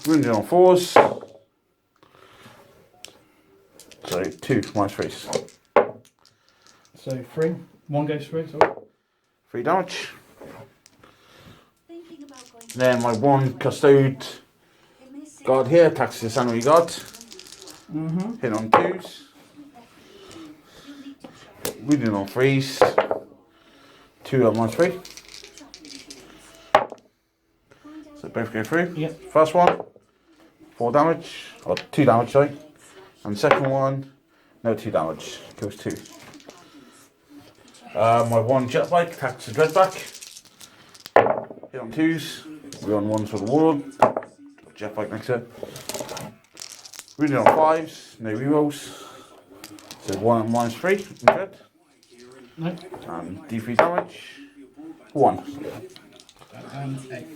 wounded on 4s. So 2 for my face. So 3. 1 goes through, sorry. 3 damage. Then my 1 Custode guard here attacks this enemy guard. Hit on 2s. Wounded on 3s. 2 on my 3. So both go through. Yep. First one, 4 damage, or 2 damage, sorry. And second one, no 2 damage, kills 2. My 1 Jetbike attacks the Dreadback. Hit on 2s. We're on 1s for the Warlord. Jetbike next to it. Wounded on 5s, no rerolls. So 1 on -3 in dread. No. And D3 damage. 1. And 8.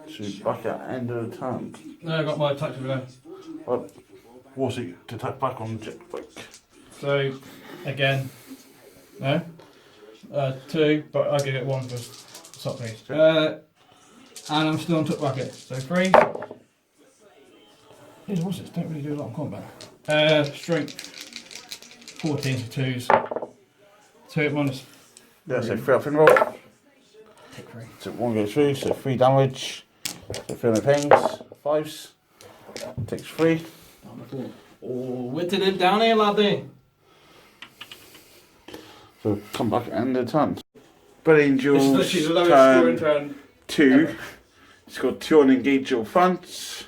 So back at end of the turn. No, I got my attack to go. Well, Warsuit to attack back on the Jetbike. So, again, no. 2, but I give it 1 for stop please. And I'm still on top bracket. So 3. These horses don't really do a lot of combat. Strength 14 to 2s. 2 minus. Yeah, so 3 up in roll. Take 3. So 1 goes through, so 3 damage. So 3 on the pains. 5s. Takes 3. Oh, witted it down here, laddie. So come back at end of the turn. Battalion This is literally the lowest scoring turn. 2. It's got 2 on engage your fronts.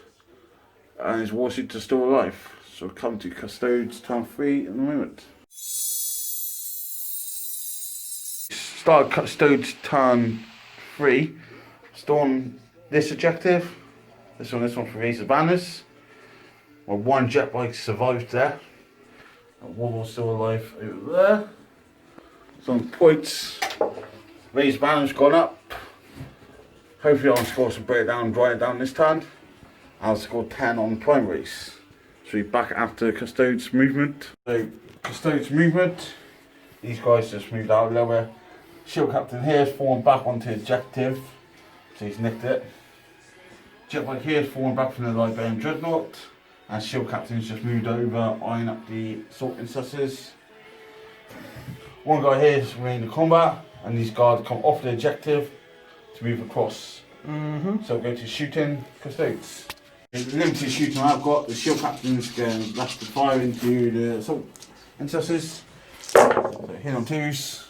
And his Warsuit to still alive. So come to Custodes turn 3 in the moment. Start Custodes turn 3. Storm this objective. This one for raise the banners. My 1 Jetbike survived there. And Warlord's still alive over there. Some points. Raise banners gone up. Hopefully I'll score some breakdown and dry it down this turn. I'll score 10 on primaries. So we're back after Custodes movement. So Custodes movement. These guys just moved out lower. Shield Captain here is falling back onto the objective. So he's nicked it. Jetbike here is falling back from the Liberian Dreadnought. And Shield Captain's just moved over, eyeing up the assault incessors. 1 guy here is remaining in combat. And these guards come off the objective to move across. So we'll go to shooting Custodes. The limited shooting I've got, the Shield Captain's going left to fire into the assault intercessors. So hit on 2s,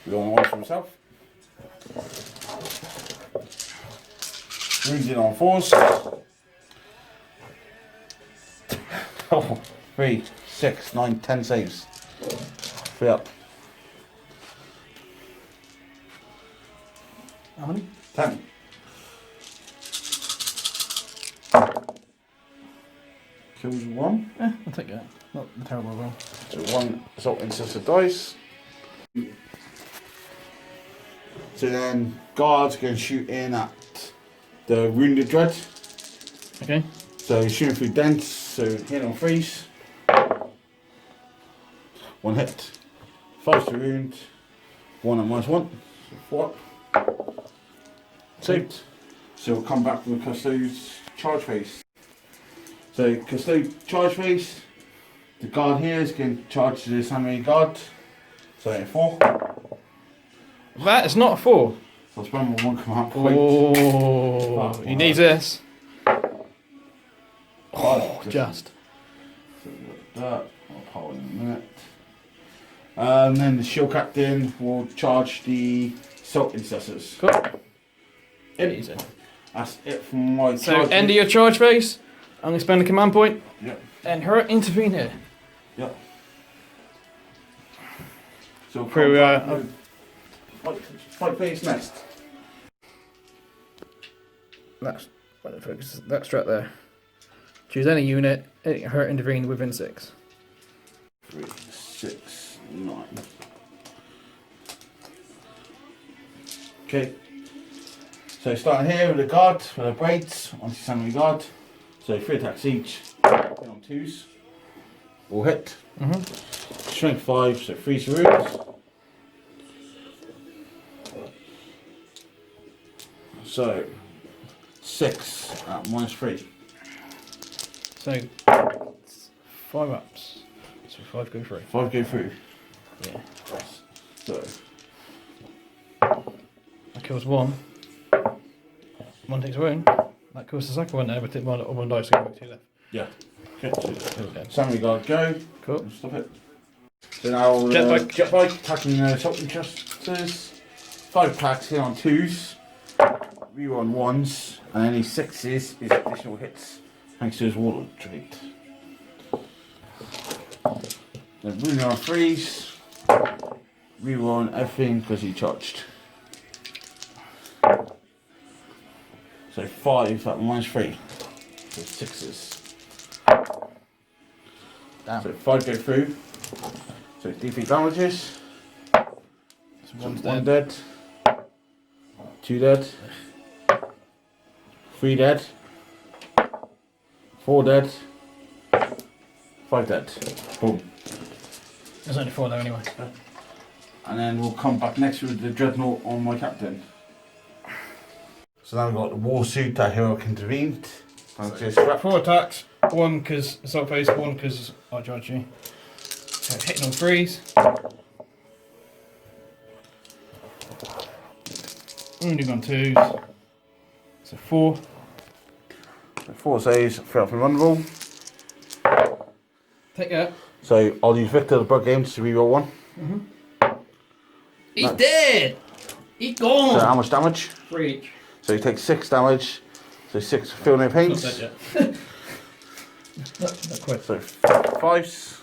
we on 1 for himself. Wounded on 4s. 3, 6, 9, 10 saves. 3 up. How many? 10. Kills 1. Yeah, I'll take that. Not a terrible roll. So 1 assault intercessor dies. So then guards can shoot in at the wounded dread. Okay. So he's shooting through dents, so hit on 3s. 1 hit. 5 to wound. 1 and -1. So 4 up. Saved. So we'll come back from the Custodes charge phase. So Custode charge phase. The guard here is going to charge the Samurai guard. So 4. That is not a 4. So I'll spend my 1 command point. Oh, he needs this. Oh, just. So that, I'll power in a minute. And then the Shield Captain will charge the assault intercessors. Cool. Easy. That's it from my So charge. end of your charge phase. I'm going to spend a command point. Yep. And her intervene here. Yep. So Fight fight phase next. That's that strat there. Choose any unit, hurt intervene within 6. 3, 6, 9. Okay. So starting here with the guard, with the braids, anti-sanguinary guard. So 3 attacks each, on 2s. All hit. Strength 5, so 3 wounds. So 6 at -3. So 5 ups. So 5 go through. 5 go through. Yeah. So That kills 1. 1 takes a wound. That kills the second one there, but take 1 dice, so you got 2 left. yeah. Okay. So Samurai guard go. Cool. Stop it. So now Jetbike attacking the Sultan Custodes. 5 attacks here on 2s. Reroll on 1s, and any 6s is additional hits thanks to his Warlord trait. Then Bruno on 3s. Reroll on everything because he charged. So 5 at -3. So 6s. Damn. So 5 go through. So D3 damages. So 1's 1 dead. dead. 2 dead. 3 dead. 4 dead. 5 dead. Boom. There's only 4 there anyway. And then we'll come back next with the Dreadnought on my captain. So now we've got the war suit that Heroic intervened. So 4 attacks. 1 because assault phase, 1 because I charge you. So hitting on 3s. Wounding on 2s. So 4. So 4 saves, 3 up and vulnerable. Take that. So I'll use Victor the Bug Games to reroll 1. He's dead! He's gone! So how much damage? 3 each. So he takes 6 damage. So 6 feel no pains. Not dead yet. not quite. So 5s.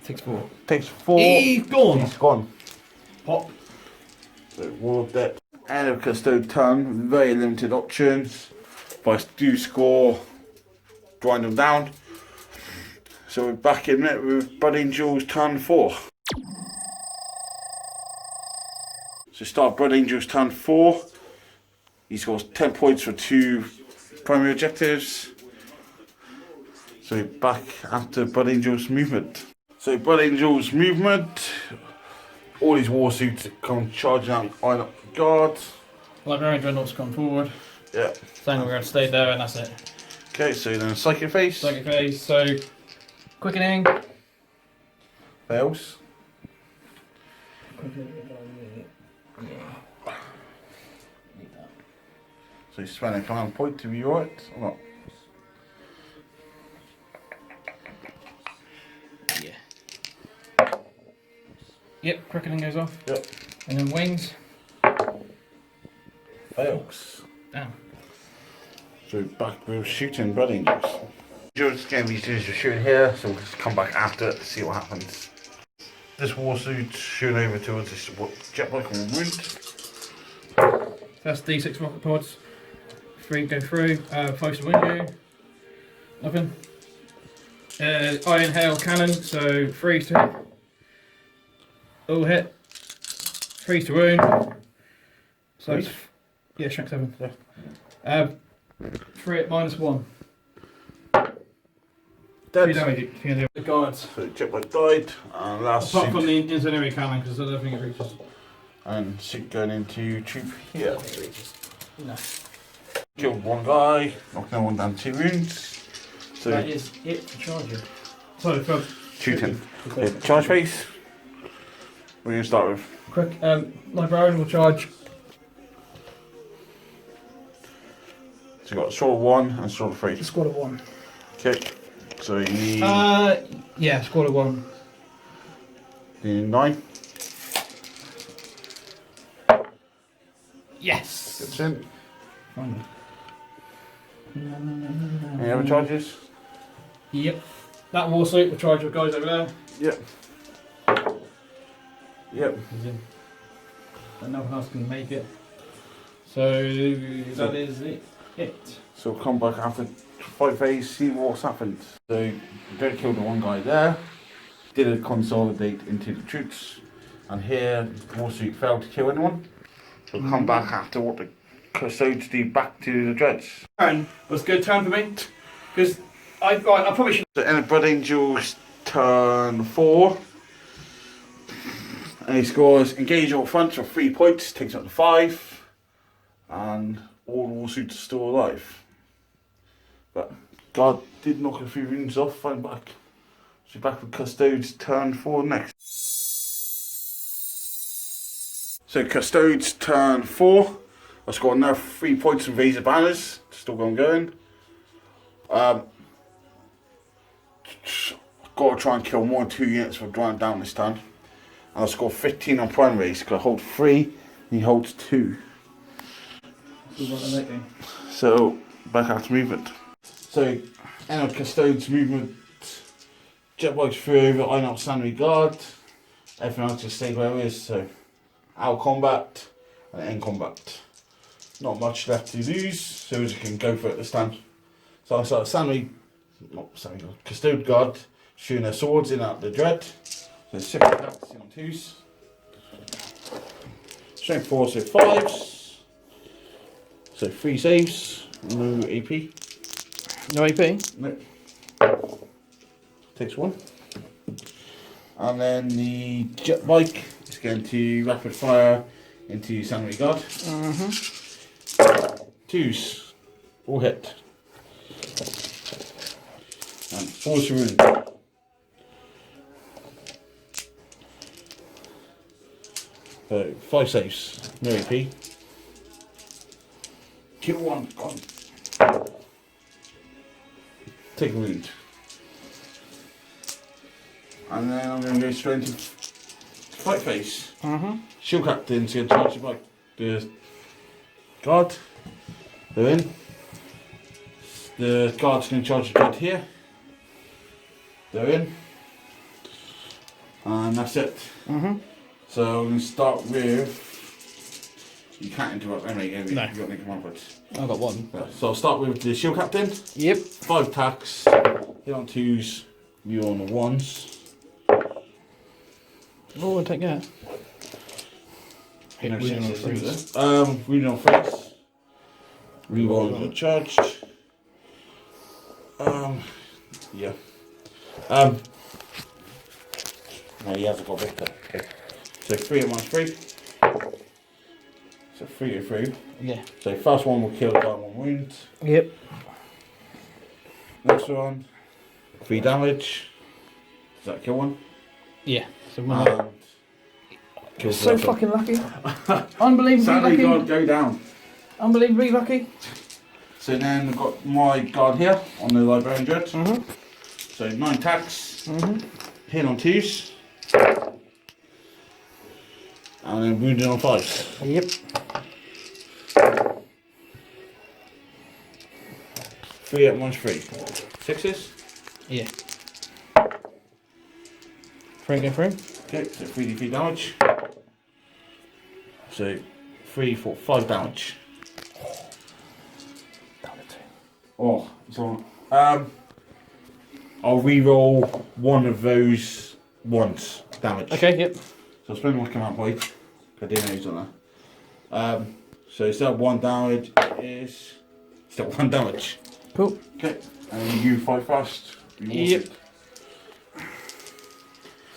Takes 4. Takes 4. He's gone! He's gone. Pop. So Warlord depth. And a Custode turn. Very limited options. If I do score, grind them down. So we're back in it with Blood Angel's turn 4. So start Blood Angel's turn 4. He scores 10 points for 2 primary objectives. So we're back after Blood Angel's movement. So Blood Angel's movement. All these war suits come charging out, line up guard. Librarian Dreadnought's gone forward. Yeah. Saying we're going to stay there and that's it. Okay, so then Psychic Phase. Psychic phase, so quickening. Fails. So you spend a command point to reroll it or not? Yeah. Yep, quickening goes off. Yep. And then wings. Fails. Damn. So back with shooting Blood Angels. Just again, these dudes are shooting here, so we'll just come back after it to see what happens. This war suit shooting over towards this Jetbike on wound. That's D6 rocket pods. 3 go through. 5 to wound you. Nothing. Iron Hail Cannon, so 3 to hit. All hit. 3 to wound. So it's, yeah, strength 7. Yeah. 3 at -1. Dead. 3 damage. If you can do the guards. So Jetbike died, and last Apart suit, from the incendiary cannon, because I don't think it reaches. and suit going into troop here. No. Killed 1 guy, knocked no one down 2 wounds. So That is it for charging. Sorry, for shooting. Okay, charge phase. We're going to start with. quick. Librarian will charge. So you've got sword 1 and sword 3. Squad of 1. Okay. So you need, Yeah, squad of 1. you need 9. Yes. Gets in. Fine. Any other charges? Yep. That war suit will charge your guys over there. Yep. Yep. He's in. And no one else can make it. So that is it. So we'll come back after 5 phase, see what's happened. So don't kill the one guy there. Did a consolidate into the troops, and here Warsuit failed to kill anyone. So we'll come back after what the Custodes do back to the dreads. And was a good turn for me because I probably should. So in the Blood Angels turn 4, and he scores engage all fronts for 3 points, takes up to 5, and all the Warsuits are still alive. But God did knock a few wounds off, fine back. So back with Custodes turn 4 next. So Custodes turn 4. I scored another 3 points from Razor Banners, still going. Got to try and kill more than 2 units for drawing down this time. And I scored 15 on primaries because I hold 3 and he holds 2. So back after movement. So end of Custodes movement. Jetbikes through over I know Sanry Guard. Everything else just stayed where it is. So out combat and end combat. Not much left to lose, so as you can go for it this time. So I started Custode Guard, shooting their swords in at the dread. So 6 attacks on 2s. Strength 4, so 5s. So 3 saves, no AP. No AP? No. Takes 1. And then the Jetbike is going to rapid fire into Sanry Guard. 2s, all hit. And 4's to wound. So 5 saves, no AP. Kill 1, gone. Take a wound. And then I'm going to go straight into fight phase. Shield Captain's going to charge you back. The guard, they're in. The guard's going to charge the dread here. They're in. And that's it. So I'm going to start with. You can't interrupt Emily, have you? No. You've got any command points. I've got 1. So I'll start with the Shield Captain. Yep. 5 attacks. Hit on 2s, you on the 1s. Oh, I'll take that. Hit Wounding on 3s. Wounding on face. Reroll got charged. Yeah. No, he hasn't got victor. Okay. So 3 at -3. So 3 to 3. Yeah. So first one will kill the guy 1 wound. Yep. Next one, 3 damage. Does that kill 1? Yeah. So Kills so the other. fucking lucky. Unbelievably Sadly, lucky. God, go down. Unbelievably lucky. So then I've got my guard here on the Librarian Dread. So 9 attacks. Hit on 2s. And then wounded on 5s. Yep. 3 at -3. 6s. Yeah. 3 go through. Okay, so 3d3 damage. So 3, 4, 5 damage. Down to 2. Oh, so I'll re-roll one of those once damage. Okay, yep. So I'll spend my command point. I didn't know he's on there. So instead of 1 damage is still 1 damage. Cool. Okay, and you fight fast. Yep.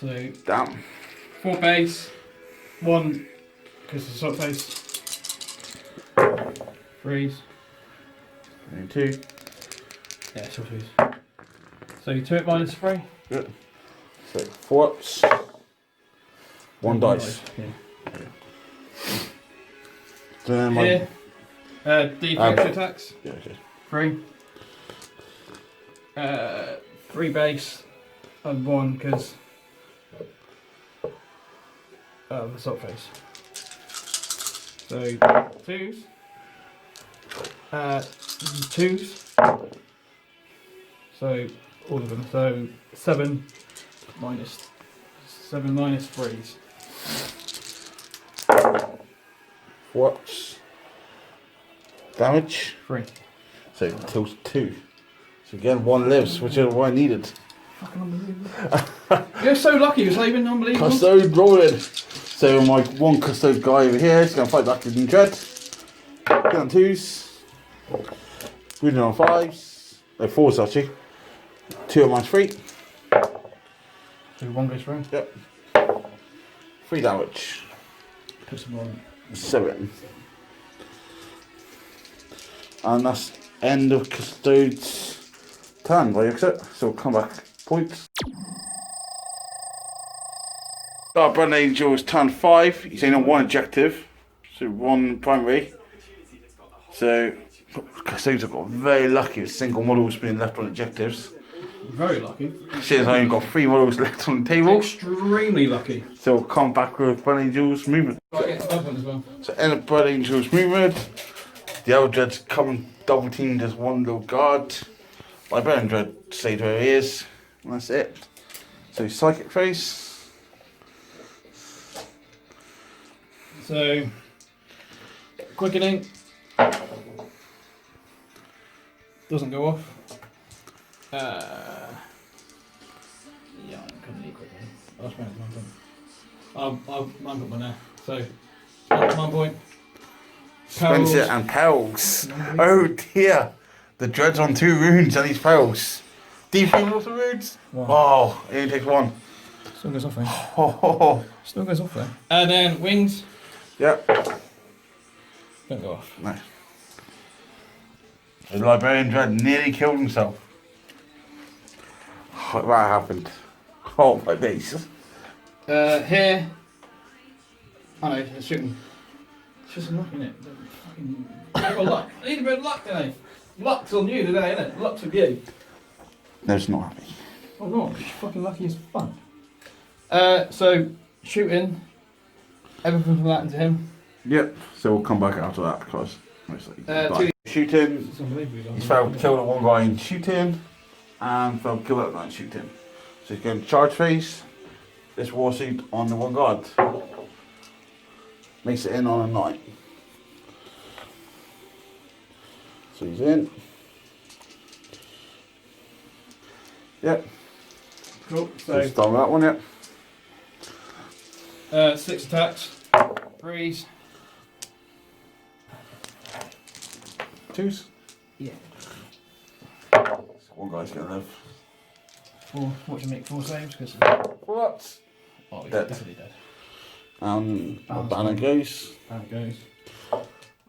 So Damn. 4 base, 1 because it's sort face. 3s. And 2. Yeah, sort face. So 2 at -3. Good. So 4 ups. 1 dice. Yeah. So then my Here, defense attacks. yeah, okay. 3. 3 base and 1 because the sock face. So 2s. 2s. So all of them. So 7 minus 3s. 4 ups. damage. 3. So it kills 2. So again, 1 lives, which is what I needed. Fucking unbelievable. You're so lucky, it's not even unbelievable. Custode rolling. So my 1 custode guy over here is going to fight back in dread. Get on 2s. Wounded on 5s. No, 4s actually. 2 of mine's 3. So 1 goes through. Yep. 3 damage. Put some on. 7. And that's end of Custodes' turn by exit. So we'll come back points. Our Brother Angel's turn 5. He's only on 1 objective. So 1 primary. So Custodes have got very lucky with single models being left on objectives. Very lucky. Since I only got 3 models left on the table. Extremely lucky. So we'll come back with Brother Angel's movement. Right, get the one as well. So end of Brother Angel's movement. The other dreads come double teamed as 1 little guard. My Baron dread stayed where he is. And that's it. So psychic phase. So quickening doesn't go off. Yeah, I'm gonna need quickening. I'll spend 1 point. I've got one now. So spend 1 point. Spencer and Pels. Oh dear. The dread's on 2 runes and he's Pels. D3 with the runes? Wow. Oh, he only takes 1. Still goes off there. Oh. Still goes off there. And then wings Yep. don't go off. No. The Librarian Dread nearly killed himself. What that happened? Oh my days. Here. I know, they're shooting. It's just luck, innit? Fucking. I've got luck. I need a bit of luck today. Luck's on you today, innit? Luck's with you. No, it's not happy. Oh no, you're fucking lucky as fuck. So shooting. Everything from that into him. Yep. So we'll come back after that because mostly. Two- Shooting. It's unbelievable. He's failed to kill the 1 guy in shooting. And failed to kill that guy in shooting. So he's going to charge phase. This warsuit on the 1 guard. Makes it in on a 9. So he's in. Yep. Cool. So So start with that one, yep. 6 attacks. 3s. 2s. Yeah. So 1 guy's going to live. 4. What do you make? 4 saves? Because What? oh, he's Dead. definitely dead. My banner goes. Down it goes.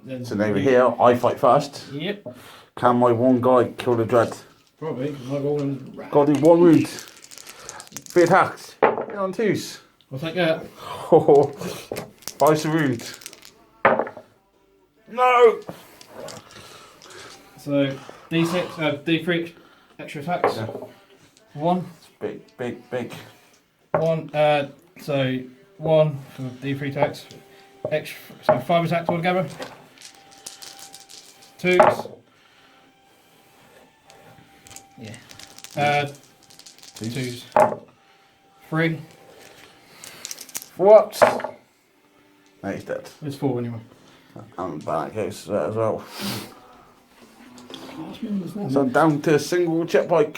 Then So over here, I fight first. Yep. Can my 1 guy kill the dread? Probably. Because my golden rat. Gotta do 1 wound. 3 attacks. Get on 2s. I'll take that. Oh, 5 wound. No! So D6, D3 extra attacks. Yeah. 1. Big. 1. So 1 for D3 attacks. Extra. So 5 attacks altogether. 2s. Yeah. 2s. 3. What? No, he's dead. It's 4 anyway. And banner goes to that as well. So I'm down to a single jetbike.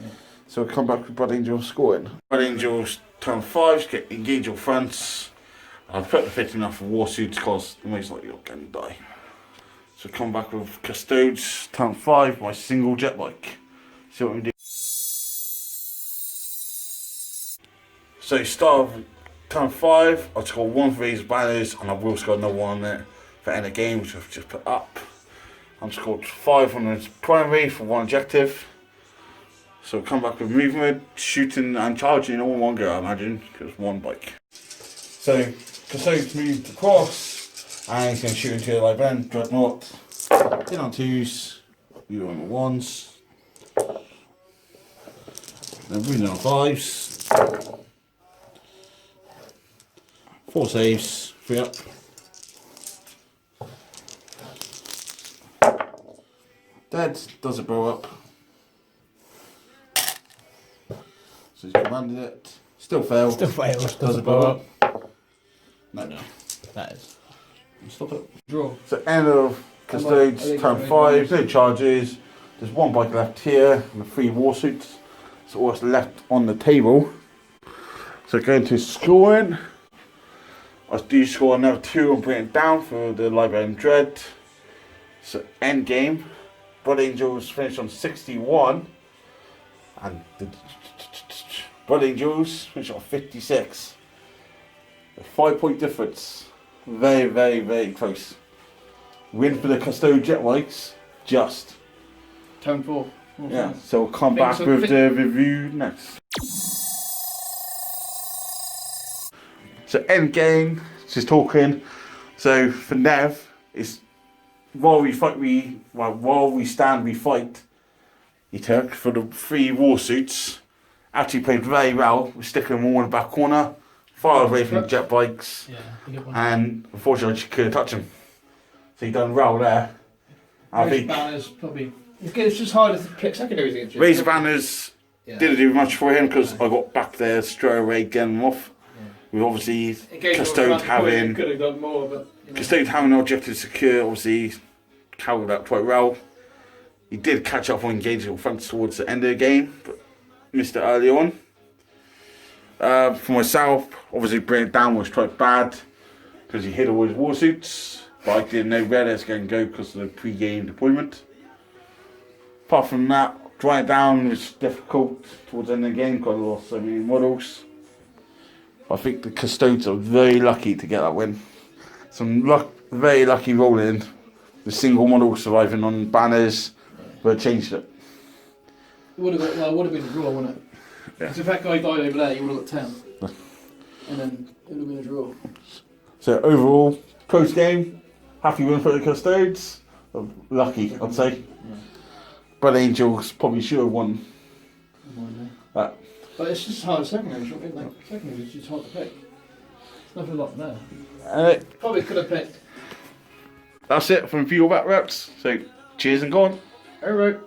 Yeah. So we'll come back with Blood Angel scoring. Blood Angel's turn 5, get engage your fronts. I've put the 15 off for war suits because the most likely you're going to die. So come back with Custodes, turn 5, my single jetbike. See what we do. So start of turn 5, I'll score 1 for these banners and I will score another 1 on it for end of game, which I've just put up. I'm scored 5 on the primary for 1 objective. So come back with movement, shooting and charging all in 1 go, I imagine, because 1 bike. So Custodes moved across and he's going to shoot into the live end, Dreadnought. In on 2s, you on the 1s. Then bring on 5s. 4 saves, 3 up. Dead, doesn't blow up. So he's commanded it. Still failed. Still fails. Doesn't blow up. No. That is. Stop it. Draw. So end of Custodes, turn 5, no charges. There's one bike left here, and the 3 war suits. So what's left on the table. So going to scoring. I do score another 2 and bring it down for the Librarian Dread. So end game. Blood Angels finished on 61. And the Blood Angels finished on 56. A 5-point difference. Very, very, very close. Win for the Dawneagle Jetbikes. Just. Turn 4. Yeah, so we'll come back with the review next. So end game, just talking. So for Nev, it's while we stand, we fight. He took for the 3 war suits. Actually played very well. We stick them all in the back corner, far away from the jet bikes, and unfortunately she couldn't touch him. So he done well there. I think Banners probably. It's just hard to pick secondaries against you. Razor Banners didn't do much for him because I got back there straight away getting him off. With obviously Custodes having no objective secure, obviously carried that quite well. He did catch up on engaging fronts towards the end of the game, but missed it early on. For myself, obviously bringing it down was quite bad because he hit all his war suits, but I didn't know where that's going to go because of the pre-game deployment. Apart from that, drawing it down was difficult towards the end of the game because I lost so many models. I think the Custodes are very lucky to get that win. Very lucky rolling. The single model surviving on banners, but changed it. It would have been a draw, wouldn't it? Because if that guy died over there, you would have got 10. And then it would have been a draw. So overall, close game. Happy win for the Custodes. Lucky, I'd say. Yeah. But Angels probably should have won. But it's just hard secondaries, isn't it? Secondaries is just hard to pick. There's nothing a lot there. Probably could have picked. That's it from Fuel Back Reps. So cheers and go on. Alright.